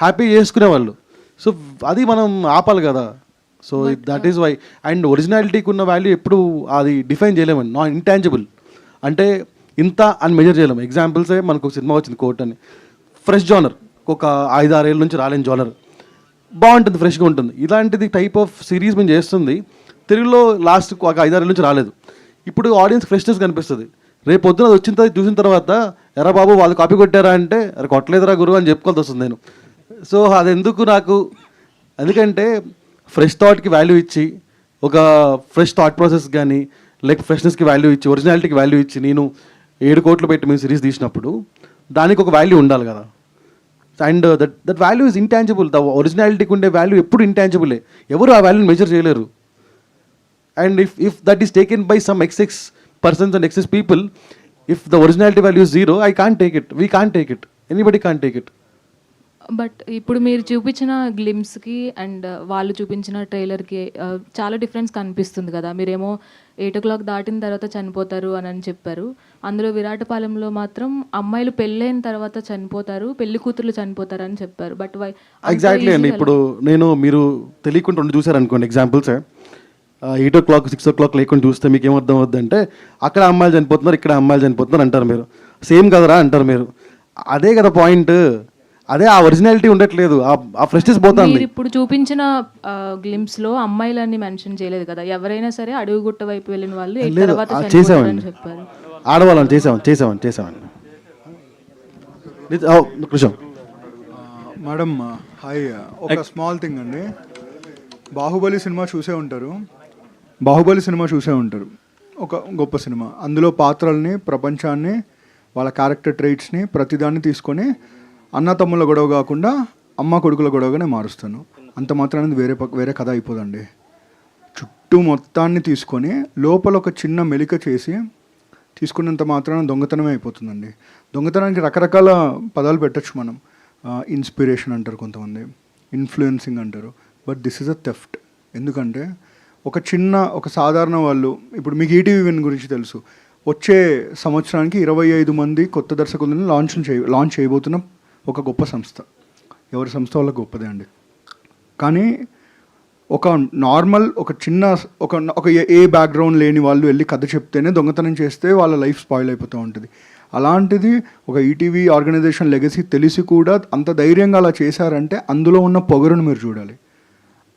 [SPEAKER 2] హ్యాపీ చేసుకునేవాళ్ళు. సో అది మనం ఆపాలి కదా. So that is why. And ఒరిజినాలిటీకి ఉన్న వాల్యూ ఎప్పుడు అది డిఫైన్ చేయలేమండి, నాట్ ఇంటాంజిబుల్. అంటే ఇంత అని మెజర్ చేయలేము. ఎగ్జాంపుల్సే మనకు ఒక సినిమా వచ్చింది కోర్ట్ అని, ఫ్రెష్ జానర్, ఒక 5-6 ఏళ్ళ నుంచి రాలేని జానర్, బాగుంటుంది, ఫ్రెష్గా ఉంటుంది. ఇలాంటిది టైప్ ఆఫ్ సిరీస్ మేము చేస్తుంది తెలుగులో లాస్ట్ ఒక 5-6 ఏళ్ళ నుంచి రాలేదు. ఇప్పుడు ఆడియన్స్ ఫ్రెష్నెస్ కనిపిస్తుంది. రేపు పొద్దున అది వచ్చిన చూసిన తర్వాత ఎరా బాబు వాళ్ళు కాపీ కొట్టారా అంటే అరే కొట్టలేదురా గురువు అని చెప్పుకోవాల్సి వస్తుంది నేను. సో అది ఎందుకు నాకు, ఎందుకంటే ఫ్రెష్ థాట్కి వాల్యూ ఇచ్చి, ఒక ఫ్రెష్ థాట్ ప్రాసెస్ కానీ లైక్ ఫ్రెష్నెస్కి వాల్యూ ఇచ్చి, ఒరిజినాలిటీకి వాల్యూ ఇచ్చి, నేను 7 కోట్లు పెట్టి మేము సిరీస్ తీసినప్పుడు దానికి ఒక వాల్యూ ఉండాలి కదా. And that value is intangible. The ఒరిజినాలిటీకి ఉండే వాల్యూ ఎప్పుడు ఇంటాంజిబులే, ఎవరు ఆ వాల్యూని మెజర్ చేయలేరు. And if that is taken by some excess persons and excess people, if the originality value is 0, I can't take it, we can't take it, anybody can't take it.
[SPEAKER 9] But ఇప్పుడు మీరు చూపించిన గ్లిమ్స్కి and వాళ్ళు చూపించిన ట్రైలర్కి చాలా difference కనిపిస్తుంది కదా. మీరేమో 8 o'clock దాటిన తర్వాత చనిపోతారు అని చెప్పారు. అందులో విరాటపాలెంలో మాత్రం అమ్మాయిలు పెళ్ళైన తర్వాత చనిపోతారు, పెళ్లి కూతుర్లు చనిపోతారు అని చెప్పారు. బట్
[SPEAKER 2] ఎగ్జాక్ట్లీ అండి. ఇప్పుడు మీరు తెలియకుండా 2 చూసారనుకోండి ఎగ్జాంపుల్స్, 8 o'clock 6 o'clock లేకుండా చూస్తే మీకు ఏమర్థం అవుద్దంటే అక్కడ అమ్మాయిలు చనిపోతున్నారు, ఇక్కడ అమ్మాయిలు చనిపోతున్నారు అంటారు మీరు. సేమ్ కదరా అంటారు మీరు. అదే కదా పాయింట్. అదే ఆ ఒరిజినాలిటీ ఉండట్లేదు, ఆ ఫ్రెష్నెస్ పోతుంది.
[SPEAKER 9] మీరు ఇప్పుడు చూపించిన గ్లిమ్స్ లో అమ్మాయిలని మెన్షన్ చేయలేదు కదా. ఎవరైనా సరే అడుగుగుట్ట వైపు వెళ్ళిన వాళ్ళు తర్వాత చనిపోతారని చెప్పారు.
[SPEAKER 2] ఆడవాళ్ళని చేసామండి. కృష్ణ
[SPEAKER 10] మేడం హాయ్, ఒక స్మాల్ థింగ్ అండి. బాహుబలి సినిమా చూసే ఉంటారు. ఒక గొప్ప సినిమా. అందులో పాత్రల్ని, ప్రపంచాన్ని, వాళ్ళ క్యారెక్టర్ ట్రైట్స్ని ప్రతిదాన్ని తీసుకొని అన్న తమ్ముళ్ళ గొడవ కాకుండా అమ్మ కొడుకుల గొడవగానే మారుస్తాను. అంత మాత్రాన్ని వేరే కథ అయిపోదండి. చుట్టూ మొత్తాన్ని తీసుకొని లోపల ఒక చిన్న మెలిక చేసి తీసుకున్నంత మాత్రాన దొంగతనమే అయిపోతుందండి. దొంగతనానికి రకరకాల పదాలు పెట్టచ్చు మనం. ఇన్స్పిరేషన్ అంటారు కొంతమంది, ఇన్ఫ్లుయెన్సింగ్ అంటారు. But this is a theft. ఎందుకంటే ఒక సాధారణ వాళ్ళు, ఇప్పుడు మీకు ఈటీవీ విన్ గురించి తెలుసు, వచ్చే సంవత్సరానికి 25 మంది కొత్త దర్శకులను లాంచ్ చేయబోతున్న ఒక గొప్ప సంస్థ. ఎవరి సంస్థ వల్ల గొప్పదే అండి. కానీ ఒక నార్మల్ ఒక ఏ బ్యాక్గ్రౌండ్ లేని వాళ్ళు వెళ్ళి కథ చెప్తేనే దొంగతనం చేస్తే వాళ్ళ లైఫ్ స్పాయిల్ అయిపోతూ ఉంటుంది. అలాంటిది ఒక ఈటీవీ ఆర్గనైజేషన్ లెగసీ తెలిసి కూడా అంత ధైర్యంగా అలా చేశారంటే అందులో ఉన్న పొగరును మీరు చూడాలి,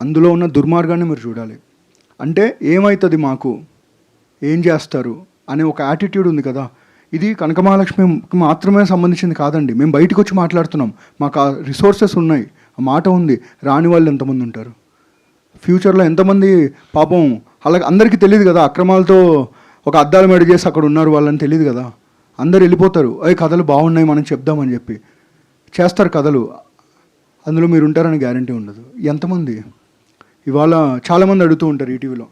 [SPEAKER 10] అందులో ఉన్న దుర్మార్గాన్ని మీరు చూడాలి. అంటే ఏమవుతుంది మాకు, ఏం చేస్తారు అనే ఒక యాటిట్యూడ్ ఉంది కదా. ఇది కనక మహాలక్ష్మికి మాత్రమే సంబంధించింది కాదండి. మేము బయటకు వచ్చి మాట్లాడుతున్నాం, మాకు ఆ రిసోర్సెస్ ఉన్నాయి, ఆ మాట ఉంది. రాని వాళ్ళు ఎంతమంది ఉంటారు, ఫ్యూచర్లో ఎంతమంది పాపం అలాగే అందరికీ తెలియదు కదా. అక్రమాలతో ఒక అద్దాల మేడ చేసి అక్కడ ఉన్నారు వాళ్ళని తెలియదు కదా. అందరు వెళ్ళిపోతారు, అవి కథలు బాగున్నాయి మనం చెప్దామని చెప్పి చేస్తారు కథలు, అందులో మీరు ఉంటారని గ్యారంటీ ఉండదు. ఎంతమంది ఇవాళ చాలామంది అడుగుతూ ఉంటారు ఈటీవీలో,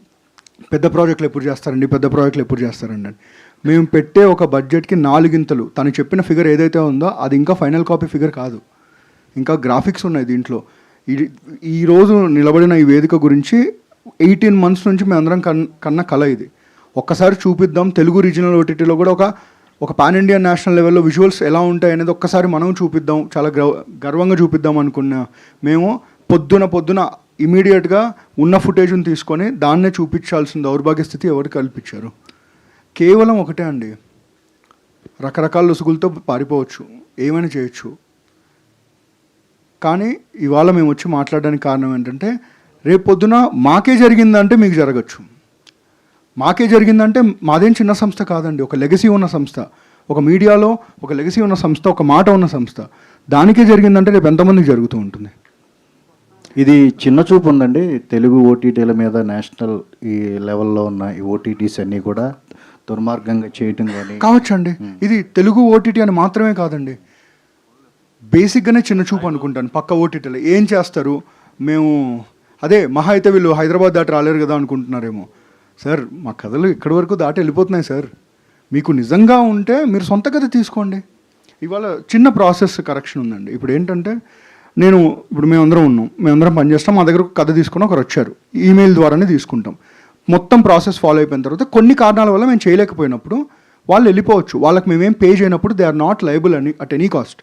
[SPEAKER 10] పెద్ద ప్రాజెక్టులు ఎప్పుడు చేస్తారండి, పెద్ద ప్రాజెక్టులు ఎప్పుడు చేస్తారండి అని. మేము పెట్టే ఒక బడ్జెట్కి 4 గింతలు. తను చెప్పిన ఫిగర్ ఏదైతే ఉందో అది ఇంకా ఫైనల్ కాపీ ఫిగర్ కాదు, ఇంకా గ్రాఫిక్స్ ఉన్నాయి దీంట్లో. ఈరోజు నిలబడిన ఈ వేదిక గురించి 18 months నుంచి మేము అందరం కన్న కళ ఇది. ఒక్కసారి చూపిద్దాం, తెలుగు రీజనల్ ఓటీటీలో కూడా ఒక పాన్ ఇండియా నేషనల్ లెవెల్లో విజువల్స్ ఎలా ఉంటాయి అనేది ఒక్కసారి మనం చూపిద్దాం, చాలా గర్వంగా చూపిద్దాం అనుకున్నా. మేము పొద్దున ఇమీడియట్గా ఉన్న ఫుటేజ్ని తీసుకొని దాన్నే చూపించాల్సిన దౌర్భాగ్య స్థితి ఎవరు కల్పించారు? కేవలం ఒకటే అండి, రకరకాల లొసుగులతో పారిపోవచ్చు, ఏమైనా చేయొచ్చు. కానీ ఇవాళ మేము వచ్చి మాట్లాడడానికి కారణం ఏంటంటే, రేపు పొద్దున మాకే జరిగిందంటే మీకు జరగచ్చు. మాకే జరిగిందంటే మాదేం చిన్న సంస్థ కాదండి, ఒక లెగసీ ఉన్న సంస్థ, ఒక మీడియాలో ఒక లెగసీ ఉన్న సంస్థ, ఒక మాట ఉన్న సంస్థ. దానికే జరిగిందంటే రేపు ఎంతమందికి జరుగుతూ ఉంటుంది?
[SPEAKER 11] ఇది చిన్న చూపు ఉందండి తెలుగు ఓటీటీల మీద. నేషనల్ ఈ లెవెల్లో ఉన్న ఈ ఓటీటీస్ అన్నీ కూడా దుర్మార్గంగా చేయటం కానీ
[SPEAKER 10] కావచ్చండి. ఇది తెలుగు ఓటీటీ అని మాత్రమే కాదండి, బేసిక్గానే చిన్న చూపు అనుకుంటాను. పక్క ఓటీటీలో ఏం చేస్తారు, మేము అదే మహా అయితే వీళ్ళు హైదరాబాద్ దాటి రాలేరు కదా అనుకుంటున్నారేమో. సార్ మా కథలు ఇక్కడి వరకు దాటి వెళ్ళిపోతున్నాయి సార్. మీకు నిజంగా ఉంటే మీరు సొంత కథ తీసుకోండి. ఇవాళ చిన్న ప్రాసెస్ కరెక్షన్ ఉందండి. ఇప్పుడు ఏంటంటే ఇప్పుడు మేమందరం ఉన్నాం, మేమందరం పనిచేస్తాం, మా దగ్గర కథ తీసుకుని ఒకరు వచ్చారు, ఈమెయిల్ ద్వారానే తీసుకుంటాం. మొత్తం ప్రాసెస్ ఫాలో అయిపోయిన తర్వాత కొన్ని కారణాల వల్ల మేము చేయలేకపోయినప్పుడు వాళ్ళు వెళ్ళిపోవచ్చు. వాళ్ళకి మేమేం పే చేయనప్పుడు దే ఆర్ నాట్ లయబుల్ అని అట్ ఎనీ కాస్ట్.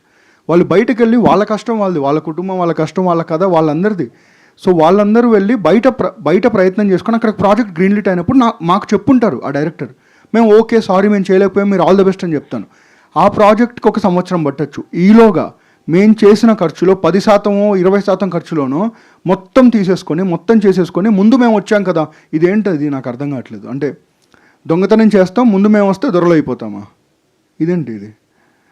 [SPEAKER 10] వాళ్ళు బయటకు వెళ్ళి వాళ్ళ కష్టం వాళ్ళది, వాళ్ళ కుటుంబం వాళ్ళ కష్టం, వాళ్ళ కథ వాళ్ళందరిది. సో వాళ్ళందరూ వెళ్ళి బయట ప్రయత్నం చేసుకొని అక్కడ ప్రాజెక్ట్ గ్రీన్లిట్ అయినప్పుడు మాకు చెప్పుంటారు ఆ డైరెక్టర్, మేము ఓకే సారీ మేము చేయలేకపోయాం, మీరు ఆల్ ద బెస్ట్ అని చెప్తాను. ఆ ప్రాజెక్ట్కి 1 సంవత్సరం పట్టచ్చు. ఈలోగా మేము చేసిన ఖర్చులో 10% 20% ఖర్చులోనో మొత్తం చేసేసుకొని ముందు మేము వచ్చాం కదా, ఇదేంటది నాకు అర్థం కావట్లేదు. అంటే దొంగతనం చేస్తాం, ముందు మేము వస్తే దొరలు అయిపోతామా? ఇదేంటి ఇది?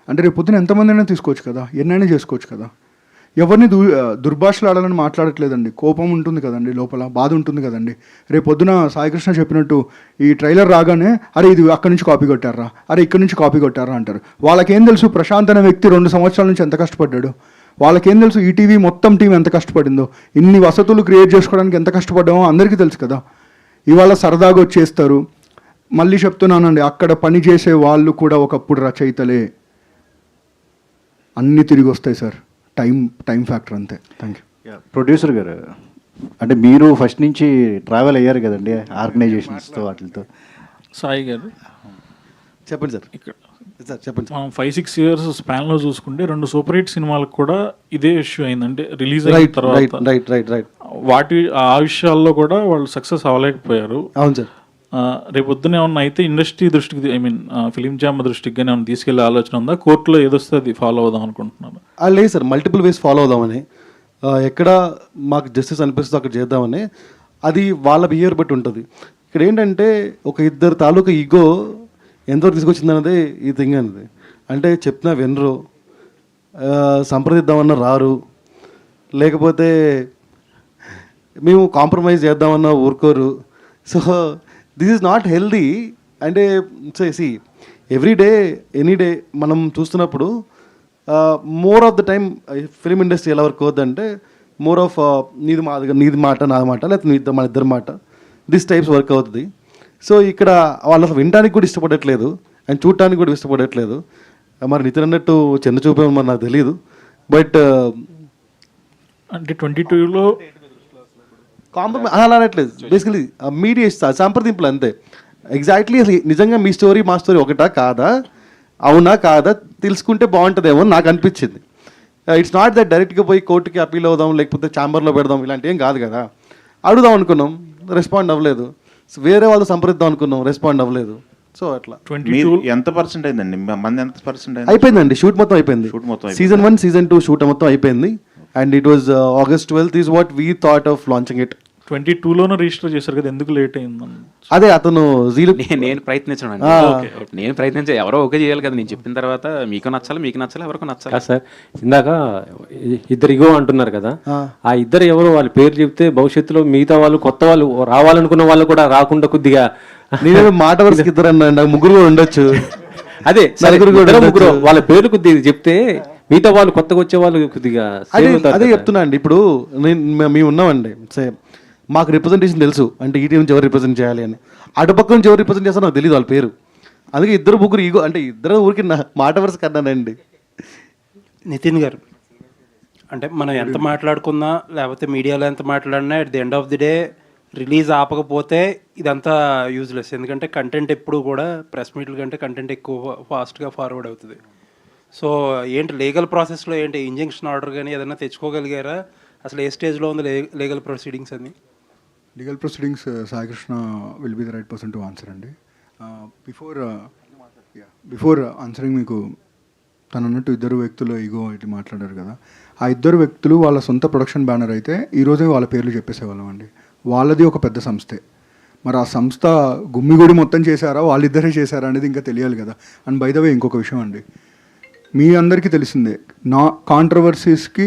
[SPEAKER 10] అంటే రేపు పొద్దున ఎంతమందైనా తీసుకోవచ్చు కదా, ఎన్నైనా చేసుకోవచ్చు కదా. ఎవరిని దుర్భాషలు ఆడాలని మాట్లాడట్లేదండి. కోపం ఉంటుంది కదండి, లోపల బాధ ఉంటుంది కదండి. రేపు పొద్దున సాయికృష్ణ చెప్పినట్టు ఈ ట్రైలర్ రాగానే అరే ఇది అక్కడి నుంచి కాపీ కొట్టారా, అరే ఇక్కడి నుంచి కాపీ కొట్టారా అంటారు. వాళ్ళకేం తెలుసు ప్రశాంత్ అనే వ్యక్తి 2 సంవత్సరాల నుంచి ఎంత కష్టపడ్డాడు? వాళ్ళకేం తెలుసు ఈటీవీ మొత్తం టీం ఎంత కష్టపడిందో? ఇన్ని వసతులు క్రియేట్ చేసుకోవడానికి ఎంత కష్టపడ్డామో అందరికీ తెలుసు కదా. ఇవాళ సరదాగా వచ్చేస్తారు. మళ్ళీ చెప్తున్నానండి, అక్కడ పని చేసే వాళ్ళు కూడా ఒకప్పుడు రచయితలే. అన్నీ తిరిగి వస్తాయి సార్, టైం ఫ్యాక్టర్ అంతే. Thank you.
[SPEAKER 11] ప్రొడ్యూసర్ గారు, అంటే మీరు ఫస్ట్ నుంచి ట్రావెల్ అయ్యారు కదండి ఆర్గనైజేషన్స్తో వాటితో.
[SPEAKER 4] సాయి గారు
[SPEAKER 2] చెప్పండి సార్.
[SPEAKER 4] ఇక్కడ
[SPEAKER 2] సార్ చెప్పండి.
[SPEAKER 4] మనం 5-6 years స్పాన్లో చూసుకుంటే 2 సూపర్ హిట్ సినిమాలకు కూడా ఇదే ఇష్యూ అయిందంటే రిలీజ్ అయిన తర్వాత ఆ విషయాల్లో కూడా వాళ్ళు సక్సెస్ అవ్వలేకపోయారు.
[SPEAKER 2] అవును సార్.
[SPEAKER 4] రేపు పొద్దున ఏమన్నా అయితే ఇండస్ట్రీ దృష్టికి, ఐ మీన్ ఫిలిం ఛాంబర్ దృష్టికి కానీ ఏమైనా తీసుకెళ్లే ఆలోచన ఉందా? కోర్టులో ఏదొస్తే అది ఫాలో అవుదాం అనుకుంటున్నాను.
[SPEAKER 2] లేదు సార్, మల్టిపుల్ వేస్ ఫాలో అవుదామని, ఎక్కడ మాకు జస్టిస్ అనిపిస్తుందో అక్కడ చేద్దామని. అది వాళ్ళ బిహేవియర్ బట్టి ఉంటుంది. ఇక్కడ ఏంటంటే ఒక ఇద్దరు తాలూకా ఈగో ఎంతవరకు తీసుకొచ్చింది అన్నది ఈ థింగ్ అనేది. అంటే చెప్పినా వినరు, సంప్రదిద్దామన్నా రారు, లేకపోతే మేము కాంప్రమైజ్ చేద్దామన్నా ఊరుకోరు. So this is not healthy. అంటే see every day any day మనం చూస్తున్నప్పుడు more of the time film industry ఎలా వర్క్ అవుతుందంటే మోర్ ఆఫ్ నీది మాట నా మాట, లేకపోతే మన ఇద్దరి మాట, దిస్ టైప్స్ వర్క్ అవుతుంది. సో ఇక్కడ వాళ్ళు అసలు వినడానికి కూడా ఇష్టపడట్లేదు అండ్ చూడటానికి కూడా ఇష్టపడట్లేదు. మరి నితిన్ అన్నట్టు చిన్న చూపేమో మరి నాకు తెలియదు. బట్
[SPEAKER 4] అంటే 22లో
[SPEAKER 2] కాంప్రమైజ్ అలా అనట్లేదు. బేసికలీ మీడియా సంప్రదింపులు అంతే. ఎగ్జాక్ట్లీ అసలు నిజంగా మీ స్టోరీ మా స్టోరీ ఒకటా కాదా, అవునా కాదా తెలుసుకుంటే బాగుంటుందేమో నాకు అనిపించింది. ఇట్స్ నాట్ దట్ డైరెక్ట్గా పోయి కోర్టుకి అప్పీల్ అవుదాం, లేకపోతే ఛాంబర్లో పెడదాం, ఇలాంటి ఏం కాదు కదా. అడుగుదాం అనుకున్నాం, రెస్పాండ్ అవ్వలేదు. వేరే వాళ్ళు సంప్రదిద్దాం అనుకున్నాం, రెస్పాండ్ అవ్వలేదు. సో అట్లా
[SPEAKER 4] 22
[SPEAKER 5] ఎంత పర్సెంట్ అయిందండి, మంది ఎంత పర్సెంట్ అయింది?
[SPEAKER 2] అయిపోయిందండి, షూట్ మొత్తం అయిపోయింది.
[SPEAKER 5] Shoot మొత్తం అయిపోయింది.
[SPEAKER 2] సీజన్ 1 సీజన్ 2 షూట్ మొత్తం అయిపోయింది. And it was August 12th is what we thought of launching it.
[SPEAKER 4] 22లోనే రిజిస్టర్ చేశారు కదా, ఎందుకు లేట్ అయిందని?
[SPEAKER 2] అదే అతను జీలు
[SPEAKER 1] నేను ప్రయత్నించడం నేను ప్రయత్నించే, ఎవరో ఓకే చేయాలి కదా. నేను చెప్పిన తర్వాత మీకు నచ్చాలి, మీకు నచ్చాలి, ఎవరికి నచ్చాలి.
[SPEAKER 7] కాదు సార్, ఇందాక ఇద్దరు ఇగో అంటున్నారు కదా, ఆ ఇద్దరు ఎవరో వాళ్ళ పేరు చెప్తే భవిష్యత్తులో మిగతా వాళ్ళు కొత్త వాళ్ళు రావాలనుకున్న వాళ్ళు కూడా రాకుండా కొద్దిగా
[SPEAKER 2] నేను మాట వరుసకి ఇద్దరు అన్నా, ముగ్గురు కూడా ఉండొచ్చు.
[SPEAKER 7] అదే
[SPEAKER 2] నలుగురు కూడా
[SPEAKER 7] ముగ్గురు
[SPEAKER 2] ఉండొచ్చు.
[SPEAKER 7] వాళ్ళ పేర్లు కొద్దిగా చెప్తే మిగతా వాళ్ళు కొత్తగా వచ్చే వాళ్ళు కొద్దిగా
[SPEAKER 2] అదే
[SPEAKER 7] save అవుతారు
[SPEAKER 2] అదే
[SPEAKER 7] కదా.
[SPEAKER 2] చెప్తున్నా అండి. ఇప్పుడు మేము ఉన్నామండి, మాకు రిప్రజెంటేషన్ తెలుసు, అంటే ఈటీ నుంచి ఎవరు రిప్రజెంట్ చేయాలి అని. అటుపక్క నుంచి ఎవరు రిప్రజెంట్ చేస్తారో నాకు తెలియదు వాళ్ళ పేరు. అందుకే ఇద్దరు ముగ్గురు ఈగో, అంటే ఇద్దరు ఊరికి మాట వరుస కన్నానండి.
[SPEAKER 3] నితిన్ గారు, అంటే మనం ఎంత మాట్లాడుకున్నా లేకపోతే మీడియాలో ఎంత మాట్లాడినా at the end of the day release ఆపకపోతే ఇదంతా యూజ్లెస్. ఎందుకంటే కంటెంట్ ఎప్పుడు కూడా ప్రెస్ మీట్ల కంటే కంటెంట్ ఎక్కువ ఫాస్ట్గా ఫార్వర్డ్ అవుతుంది. సో ఏంటి లీగల్ ప్రాసెస్లో ఏంటి ఇంజంక్షన్ ఆర్డర్ కానీ ఏదైనా తెచ్చుకోగలిగారా? అసలు ఏ స్టేజ్లో ఉంది లీగల్ ప్రొసీడింగ్స్ అని?
[SPEAKER 10] Legal proceedings Saikrishna will be the right person to answer అండి. బిఫోర్ ఆన్సరింగ్ మీకు తను అన్నట్టు ఇద్దరు వ్యక్తులు ఈగో ఇటు మాట్లాడారు కదా, ఆ ఇద్దరు వ్యక్తులు వాళ్ళ సొంత ప్రొడక్షన్ బ్యానర్ అయితే ఈరోజే వాళ్ళ పేర్లు చెప్పేసేవాళ్ళం అండి. వాళ్ళది ఒక పెద్ద సంస్థే. మరి ఆ సంస్థ గుమ్మిగూడి మొత్తం చేశారా, వాళ్ళిద్దరే చేశారా అనేది ఇంకా తెలియాలి కదా. అండ్ బై ద వే ఇంకొక విషయం అండి, మీ అందరికీ తెలిసిందే, నా కాంట్రవర్సీస్కి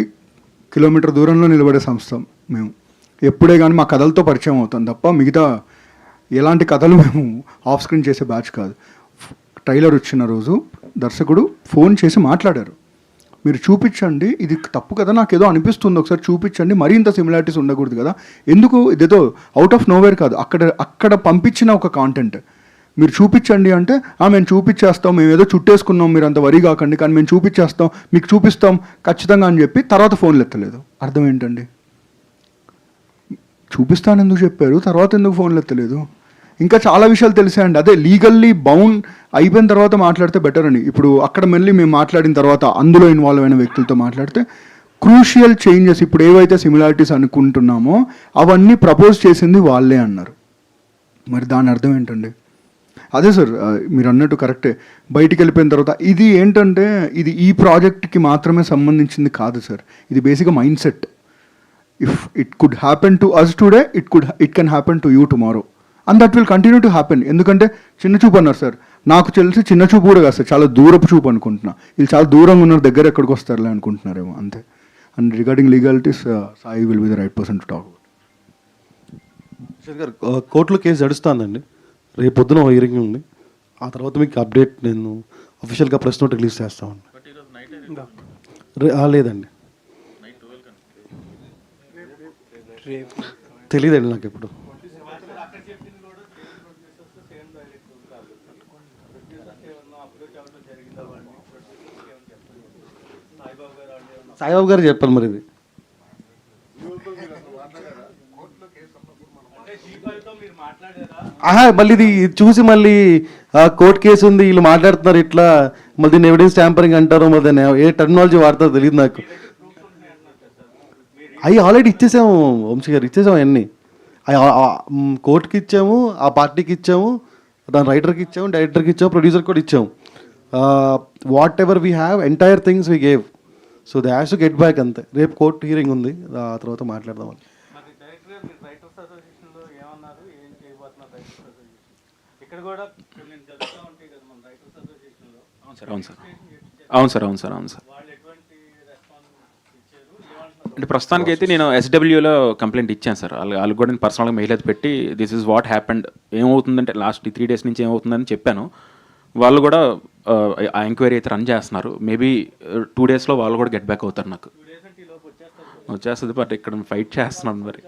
[SPEAKER 10] కిలోమీటర్ దూరంలో నిలబడే సంస్థ మేము. ఎప్పుడే కానీ మా కథలతో పరిచయం అవుతాం తప్ప మిగతా ఎలాంటి కథలు మేము ఆఫ్ స్క్రీన్ చేసే బ్యాచ్ కాదు. ట్రైలర్ వచ్చిన రోజు దర్శకుడు ఫోన్ చేసి మాట్లాడారు, మీరు చూపించండి, ఇది తప్పు కదా, నాకు ఏదో అనిపిస్తుంది, ఒకసారి చూపించండి, మరీ ఇంత సిమిలారిటీస్ ఉండకూడదు కదా, ఎందుకు ఇదేదో అవుట్ ఆఫ్ నోవేర్ కాదు, అక్కడ పంపించిన ఒక కాంటెంట్ మీరు చూపించండి అంటే, మేము చూపించేస్తాం, మేము ఏదో చుట్టేసుకున్నాం, మీరు అంత వరి కాకండి, కానీ మేము చూపించేస్తాం, మీకు చూపిస్తాం ఖచ్చితంగా అని చెప్పి తర్వాత ఫోన్లు ఎత్తలేదు. అర్థం ఏంటండి? చూపిస్తాను ఎందుకు చెప్పారు, తర్వాత ఎందుకు ఫోన్లు ఎత్తలేదు? ఇంకా చాలా విషయాలు తెలిసాయండి. అదే లీగల్లీ బౌండ్ అయిపోయిన తర్వాత మాట్లాడితే బెటర్ అని. ఇప్పుడు అక్కడ మళ్ళీ మేము మాట్లాడిన తర్వాత అందులో ఇన్వాల్వ్ అయిన వ్యక్తులతో మాట్లాడితే క్రూషియల్ చేంజెస్, ఇప్పుడు ఏవైతే సిమిలారిటీస్ అనుకుంటున్నామో అవన్నీ ప్రపోజ్ చేసింది వాళ్ళే అన్నారు. మరి దాని అర్థం ఏంటండి? అదే సార్, మీరు అన్నట్టు కరెక్టే. బయటికి వెళ్ళిపోయిన తర్వాత ఇది ఏంటంటే, ఇది ఈ ప్రాజెక్ట్కి మాత్రమే సంబంధించింది కాదు సార్, ఇది బేసిక్గా mindset. If it could happen to us today, it can happen to you tomorrow, and that will continue to happen. ఎందుకంటే చిన్న చూపు అన్నారు సార్, నాకు తెలిసి చిన్న చూపు కూడా కాదు సార్, చాలా దూరపు చూపు అనుకుంటున్నా. వీళ్ళు చాలా దూరంగా ఉన్నారు, దగ్గర ఎక్కడికి వస్తారులే అనుకుంటున్నారేమో అంతే. And regarding legalities, Sai will be the right person to talk.
[SPEAKER 2] గారు, కోర్టులో కేసు నడుస్తుందండి, రేపు పొద్దున హియరింగ్ ఉంది, ఆ తర్వాత మీకు అప్డేట్ నేను అఫీషియల్గా ప్రెస్ నోట్ రిలీజ్ చేస్తామండి. లేదండి, తెలియదండి నాకు ఇప్పుడు. సాయిబాబు గారు చెప్పాలి మరి ఇది. మళ్ళీ ఇది చూసి మళ్ళీ కోర్టు కేసు ఉంది, వీళ్ళు మాట్లాడుతున్నారు ఇట్లా, మళ్ళీ దీన్ని ఎవిడెన్స్ ట్యాంపరింగ్ అంటారు, మరి దాన్ని ఏ టెక్నాలజీ వాడతారో తెలియదు నాకు. అవి ఆల్రెడీ ఇచ్చేసాము వంశీ గారు, ఇచ్చేసాము అవన్నీ. కోర్టుకి ఇచ్చాము, ఆ పార్టీకి ఇచ్చాము, దాని రైటర్కి ఇచ్చాము, డైరెక్టర్కి ఇచ్చాము, ప్రొడ్యూసర్కి కూడా ఇచ్చాము. What ever we have entire things we gave, so they has to get back అంతే. రేపు కోర్టు హియరింగ్ ఉంది, ఆ తర్వాత మాట్లాడదామని.
[SPEAKER 1] అవును సార్. అంటే ప్రస్తుతానికి అయితే నేను SWలో కంప్లైంట్ ఇచ్చాను సార్. వాళ్ళకి కూడా నేను పర్సనల్గా మెయిల్ అయితే పెట్టి దిస్ ఈజ్ వాట్ హ్యాపెండ్, ఏమవుతుందంటే లాస్ట్ 3 days నుంచి ఏమవుతుందని చెప్పాను. వాళ్ళు కూడా ఆ ఎంక్వైరీ అయితే రన్ చేస్తున్నారు. మేబీ 2 daysలో వాళ్ళు కూడా గెట్ బ్యాక్ అవుతారు. నాకు వచ్చేస్తుంది, బట్ ఇక్కడ ఫైట్ చేస్తున్నాను. మరి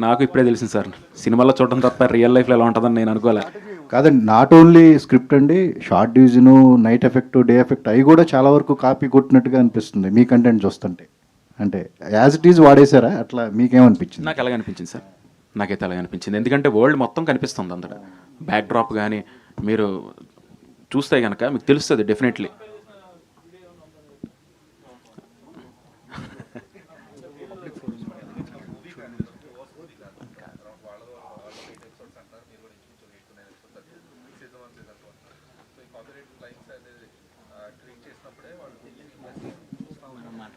[SPEAKER 1] నాకు ఇప్పుడే తెలిసింది సార్, సినిమాలో చూడడం తప్ప రియల్ లైఫ్లో ఎలా ఉంటుందని నేను అనుకోలే.
[SPEAKER 11] కాదండి, నాట్ ఓన్లీ స్క్రిప్ట్ అండి, short division, night effect, day effect అవి కూడా చాలా వరకు కాపీ కొట్టినట్టుగా అనిపిస్తుంది మీ కంటెంట్ చూస్తుంటే. అంటే యాజ్ ఇట్ ఈజ్ వాడేశారా, అట్లా మీకేమనిపించింది?
[SPEAKER 1] నాకు అలాగే అనిపించింది సార్, నాకైతే అలాగే అనిపించింది. ఎందుకంటే వరల్డ్ మొత్తం కనిపిస్తుంది అంతటా, బ్యాక్ డ్రాప్ కానీ మీరు చూస్తే కనుక మీకు తెలుస్తుంది డెఫినెట్లీ.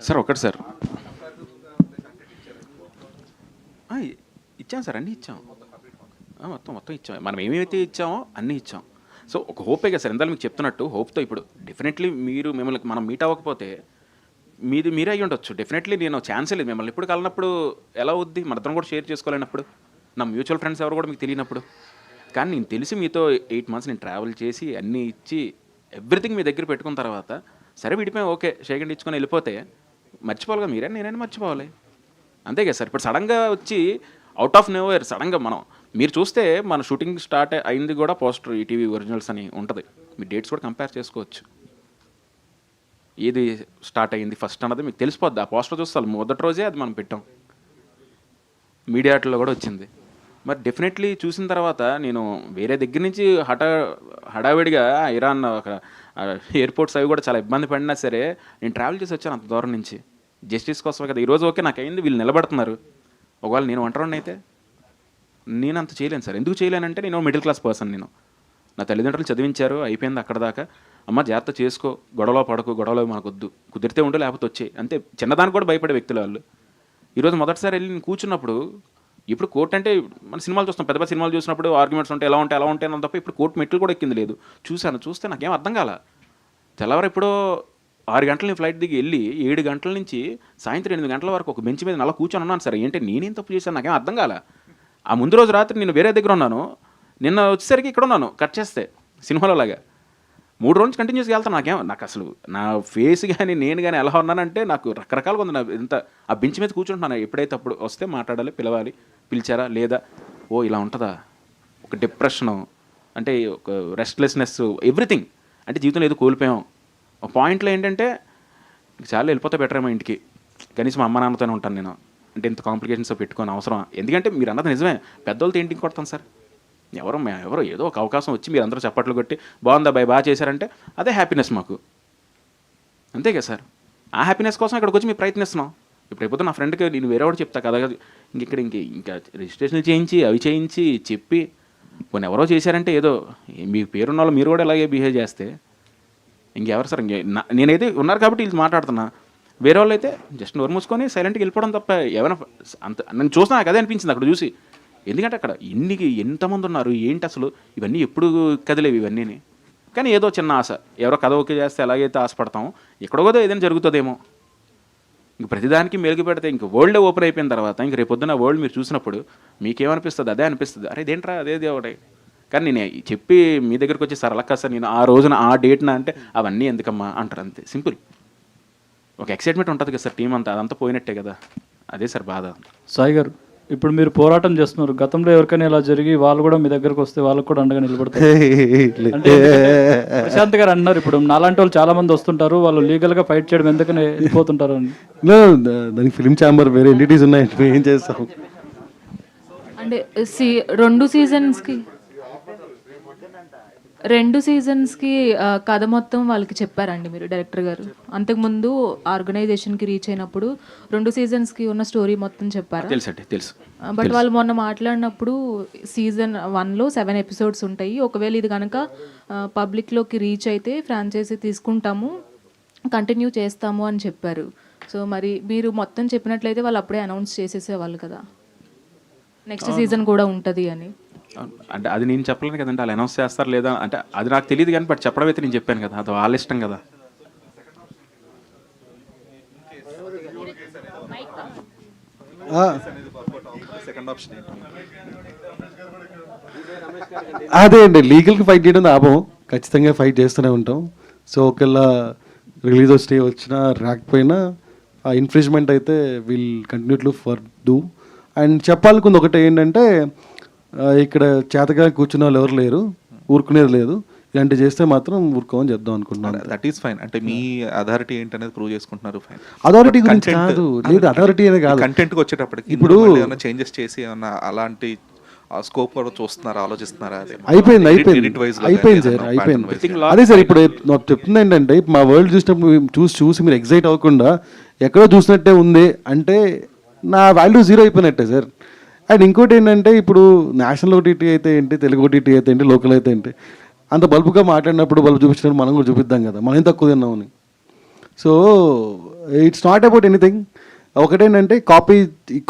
[SPEAKER 1] సార్ ఒకటి సార్ ఇచ్చాం సార్, అన్నీ ఇచ్చాం, మొత్తం ఇచ్చాం. మనం ఏమేమైతే ఇచ్చామో అన్నీ ఇచ్చాం. సో ఒక హోపే కదా సార్, ఇందాక మీకు చెప్తున్నట్టు హోప్తో ఇప్పుడు డెఫినెట్లీ మిమ్మల్ని మనం మీట్ అవ్వకపోతే మీరే అయ్యి ఉండొచ్చు. డెఫినెట్లీ నేను ఛాన్సే లేదు. మిమ్మల్ని ఇప్పుడు కలినప్పుడు ఎలా అవుద్ది, మన ఇద్దరం కూడా షేర్ చేసుకోలేనప్పుడు, నా మ్యూచువల్ ఫ్రెండ్స్ ఎవరు కూడా మీకు తెలియనప్పుడు. కానీ నేను తెలిసి మీతో 8 months నేను ట్రావెల్ చేసి అన్నీ ఇచ్చి ఎవ్రీథింగ్ మీ దగ్గర పెట్టుకున్న తర్వాత సరే విడిపోయి ఓకే షేకండ్ ఇచ్చుకొని వెళ్ళిపోతే మర్చిపోవాలిగా మీరే, నేనైనా మర్చిపోవాలి, అంతే కదా సార్. ఇప్పుడు సడన్గా వచ్చి అవుట్ ఆఫ్ నోవేర్ సడన్గా మీరు చూస్తే మన షూటింగ్ స్టార్ట్ అయింది కూడా పోస్టర్ ఈటీవీ ఒరిజినల్స్ అని ఉంటుంది, మీ డేట్స్ కూడా కంపేర్ చేసుకోవచ్చు. ఏది స్టార్ట్ అయ్యింది ఫస్ట్ అన్నది మీకు తెలిసిపోద్ది. ఆ పోస్టర్ చూస్తాను మొదటి రోజే అది మనం పెట్టాం, మీడియాట్లో కూడా వచ్చింది. మరి డెఫినెట్లీ చూసిన తర్వాత నేను వేరే దగ్గర నుంచి హడావిడిగా ఇరాన్ ఎయిర్పోర్ట్స్ అవి కూడా చాలా ఇబ్బంది పడినా సరే నేను ట్రావెల్ చేసి వచ్చాను అంత దూరం నుంచి జస్టిస్ కోసమే కదా. ఈరోజు ఓకే నాకు అయింది, వీళ్ళు నిలబడుతున్నారు. ఒకవేళ నేను ఒంటరిని అయితే నేను అంత చేయలేను సార్. ఎందుకు చేయలేనంటే నేను మిడిల్ క్లాస్ పర్సన్. నేను నా తల్లిదండ్రులు చదివించారు, అయిపోయింది అక్కడ దాకా. అమ్మ జాగ్రత్త చేసుకో, గొడవలో పడకు, గొడవలో మనకు వద్దు, కుదిరితే ఉండు లేకపోతే వచ్చే, అంతే. చిన్నదానికి కూడా భయపడే వ్యక్తులు వాళ్ళు. ఈరోజు మొదటిసారి వెళ్ళి నేను కూర్చున్నప్పుడు, ఇప్పుడు కోర్టు అంటే మన సినిమాలు చూస్తాం, పెద్ద పెద్ద సినిమాలు చూసినప్పుడు ఆర్గ్యుమెంట్స్ ఉంటాయి, ఎలా ఉంటాయి అని తప్ప ఇప్పుడు కోర్టు మెట్లు కూడా ఎక్కింది లేదు. చూస్తే నాకేం అర్థం కాల. తెల్లవారు ఎప్పుడో 6 గంటలని ఫ్లైట్ దిగి వెళ్ళి 7 గంటల నుంచి సాయంత్రం 8 గంటల వరకు ఒక బెంచ్ మీద అలా కూర్చొని ఉన్నాను సార్. ఏంటి నేనేం తప్పు చేశాను నాకేం అర్థం కాల. ఆ ముందు రోజు రాత్రి నేను వేరే దగ్గర ఉన్నాను, నిన్న వచ్చేసరికి ఇక్కడ ఉన్నాను. కట్ చేస్తే సినిమాలో లాగా 3 రోజులు కంటిన్యూస్గా వెళ్తాను. నాకు అసలు నా ఫేస్ కానీ నేను కానీ ఎలా ఉన్నానంటే నాకు రకరకాలుగా ఉంది. నా ఇంత ఆ బెంచ్ మీద కూర్చుంటున్నాను. ఎప్పుడైతే అప్పుడు వస్తే మాట్లాడాలి, పిలవాలి, పిలిచారా లేదా, ఓ ఇలా ఉంటుందా, ఒక డిప్రెషను అంటే ఒక రెస్ట్లెస్నెస్, ఎవ్రీథింగ్. అంటే జీవితంలో ఏదో కోల్పోయాం. ఒక పాయింట్లో ఏంటంటే చాలా వెళ్ళిపోతే బెటర్ ఏమో ఇంటికి, కనీసం అమ్మ నాన్నతోనే ఉంటాను నేను. అంటే ఇంత కాంప్లికేషన్స్ పెట్టుకొని అవసరం. ఎందుకంటే మీరు అన్నది నిజమే, పెద్దోళ్ళతో ఏంటికి కొడతాం సార్. ఎవరో ఏదో ఒక అవకాశం వచ్చి మీరు అందరూ చప్పట్లు కొట్టి బాగుందా బాయ్ బాగా చేశారంటే అదే హ్యాపీనెస్ మాకు, అంతే కదా సార్. ఆ హ్యాపీనెస్ కోసం ఇక్కడికి వచ్చి మేము ప్రయత్నిస్తున్నాం. ఇప్పుడు అయిపోతే నా ఫ్రెండ్కి నేను వేరే వాడు చెప్తా కదా, ఇంకా రిజిస్ట్రేషన్లు చేయించి అవి చేయించి చెప్పి కొన్ని ఎవరో చేశారంటే ఏదో మీకు పేరున్న వాళ్ళు మీరు కూడా ఇలాగే బిహేవ్ చేస్తే ఇంకెవరు సార్. నేనైతే ఉన్నారు కాబట్టి వీళ్ళు మాట్లాడుతున్నా. వేరే వాళ్ళు అయితే జస్ట్ నోరు మూసుకొని సైలెంట్గా వెళ్ళిపోవడం తప్ప ఏమైనా అంత నేను చూసినా నాకు అదే అనిపించింది అక్కడ చూసి. ఎందుకంటే అక్కడ ఎంతమంది ఉన్నారు ఏంటి అసలు, ఇవన్నీ ఎప్పుడు కదిలేవి ఇవన్నీ. కానీ ఏదో చిన్న ఆశ, ఎవరో కథ ఓకే చేస్తే ఎలాగైతే ఆశపడతామో ఎక్కడో ఏదైనా జరుగుతుందేమో. ఇంక ప్రతిదానికి మెరుగు పెడితే ఇంక వరల్డ్ ఓపెన్ అయిపోయిన తర్వాత ఇంక రేపొద్దున వరల్డ్ మీరు చూసినప్పుడు మీకేమనిపిస్తుంది, అదే అనిపిస్తుంది, అరే ఇదేంట్రా అదేది ఒకటి. కానీ నేను చెప్పి మీ దగ్గరికి వచ్చి సార్ అలా కాదు సార్, నేను ఆ రోజున ఆ డేట్న అంటే అవన్నీ ఎందుకమ్మా అంటారు, అంతే సింపుల్. ఒక ఎక్సైట్మెంట్ ఉంటుంది కదా సార్, టీం అంతా అదంతా పోయినట్టే కదా, అదే సార్ బాధ.
[SPEAKER 12] సాయి గారు, ఇప్పుడు మీరు పోరాటం చేస్తున్నారు, గతంలో ఎవరికైనా ఇలా జరిగి వాళ్ళు కూడా మీ దగ్గరకు వస్తే వాళ్ళకు కూడా అండగా నిలబడతారు అంటే ప్రశాంత్ గారు అన్నారు, ఇప్పుడు నాలాంటి వాళ్ళు చాలా మంది వస్తుంటారు, వాళ్ళు లీగల్గా ఫైట్ చేయడం ఎందుకని వెళ్ళిపోతుంటారు అని.
[SPEAKER 2] దానికి ఫిలిం ఛాంబర్ వేరే ఎంటిటీస్ ఉన్నాయి, ఏం చేస్తాం
[SPEAKER 9] అంటే రెండు సీజన్స్కి కథ మొత్తం వాళ్ళకి చెప్పారండి మీరు డైరెక్టర్ గారు? అంతకుముందు ఆర్గనైజేషన్కి రీచ్ అయినప్పుడు 2 సీజన్స్కి ఉన్న స్టోరీ మొత్తం చెప్పారు.
[SPEAKER 1] తెలుసు.
[SPEAKER 9] బట్ వాళ్ళు మొన్న మాట్లాడినప్పుడు సీజన్ 1లో 7 ఎపిసోడ్స్ ఉంటాయి, ఒకవేళ ఇది కనుక పబ్లిక్లోకి రీచ్ అయితే ఫ్రాంచైజీ తీసుకుంటాము, కంటిన్యూ చేస్తాము అని చెప్పారు. సో మరి మీరు మొత్తం చెప్పినట్లయితే వాళ్ళు అప్పుడే అనౌన్స్ చేసేసేవాళ్ళు కదా నెక్స్ట్ సీజన్ కూడా ఉంటుంది అని.
[SPEAKER 1] అంటే అది నేను చెప్పలేను కదండి, వాళ్ళు అనౌన్స్ చేస్తారు లేదా అంటే అది నాకు తెలియదు. కానీ బట్ చెప్పడం అయితే నేను చెప్పాను కదా, అది వాళ్ళ ఇష్టం కదా.
[SPEAKER 2] అదే అండి, లీగల్కి ఫైట్ చేయడం ఆపం, ఖచ్చితంగా ఫైట్ చేస్తూనే ఉంటాం. సో ఒకవేళ రిలీజ్ స్టే వచ్చినా రాకపోయినా ఆ ఇన్ఫ్రిజ్మెంట్ అయితే will continue to for do. And చెప్పాలనుకుంది ఒకటి ఏంటంటే, ఇక్కడ చేతగా కూర్చున్న వాళ్ళు ఎవరు లేరు, ఊరుకునేది లేదు. ఇలాంటి చేస్తే మాత్రం ఊరుకోమని చెప్దాం అనుకుంటున్నాను.
[SPEAKER 8] That is fine. అంటే మీ అథారిటీ ఏంటనేది ప్రూవ్ చేసుకుంటున్నారు, ఫైన్.
[SPEAKER 2] అథారిటీ గురించి కాదు, లేదు అథారిటీ అనేది కాదు.
[SPEAKER 8] కంటెంట్కి వచ్చేటప్పటికి ఇప్పుడు ఏమైనా చేంజెస్ చేసి ఏమన్నా అలాంటి స్కోప్ కూడా చూస్తున్నారా, ఆలోచిస్తున్నారా? అయిపోయింది
[SPEAKER 2] సార్, అయిపోయింది. అదే సార్ ఇప్పుడు నాకు చెప్తుంది ఏంటంటే, మా వరల్డ్ చూసినప్పుడు చూసి మీరు ఎగ్జైట్ అవ్వకుండా ఎక్కడో చూసినట్టే ఉంది అంటే నా వాల్యూ 0 అయిపోయినట్టే సార్. అండ్ ఇంకోటి ఏంటంటే, ఇప్పుడు నేషనల్ ఓటీటీ అయితే ఏంటి, తెలుగు ఓటీటీ అయితే ఏంటి, లోకల్ అయితే ఏంటి, అంత బల్బుగా మాట్లాడినప్పుడు బల్బు చూపించినప్పుడు మనం కూడా చూపిద్దాం కదా, మనం ఏం తక్కువ తిన్నామని. So it's not about anything. ఒకటేంటంటే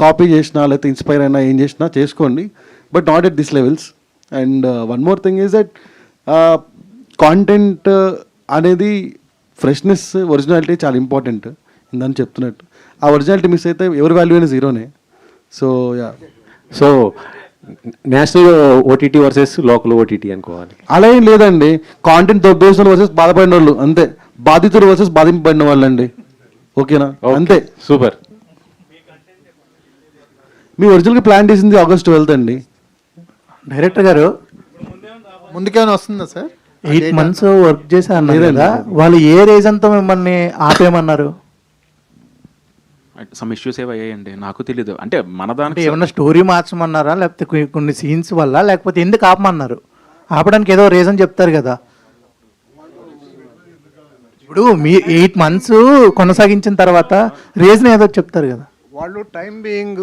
[SPEAKER 2] కాపీ చేసినా లేకపోతే ఇన్స్పైర్ అయినా ఏం చేసినా చేసుకోండి, but not at this levels. And one more thing is that content అనేది ఫ్రెష్నెస్, ఒరిజినాలిటీ చాలా ఇంపార్టెంట్. ఇందని చెప్తున్నట్టు ఆ ఒరిజినాలిటీ మిస్ అయితే ఎవరి వాల్యూ అయినా జీరోనే. So yeah.
[SPEAKER 7] So national OTT versus local OTT అనుకోవాలి.
[SPEAKER 2] అలా ఏం లేదండి. కాంటెంట్ దొబ్బేసిన వర్సెస్ బాధపడిన వాళ్ళు అంతే, బాధితులు వర్సెస్ బాధింపబడిన వాళ్ళు అండి. ఓకేనా? అంతే.
[SPEAKER 7] సూపర్.
[SPEAKER 2] మీ ఒరిజినల్గా ప్లాన్ చేసింది August 12th అండి.
[SPEAKER 6] డైరెక్టర్ గారు ముందుకేమైనా వస్తుందా సార్?
[SPEAKER 13] 8 months వర్క్ చేసి అన్నారు కదా, వాళ్ళు ఏ రీజన్తో మిమ్మల్ని ఆపేయమన్నారు?
[SPEAKER 1] సమ్ ఇష్యూస్ ఏవి అయ్యాయండి, నాకు తెలీదు. అంటే మన దానికి
[SPEAKER 13] ఏమన్నా స్టోరీ మార్చమన్నారా, లేకపోతే కొన్ని సీన్స్ వల్ల, లేకపోతే ఎందుకు ఆపమన్నారు? ఆపడానికి ఏదో రీజన్ చెప్తారు కదా. ఇప్పుడు మీ 8 months కొనసాగించిన తర్వాత రీజన్ ఏదో చెప్తారు కదా.
[SPEAKER 10] వాళ్ళు టైం బీయింగ్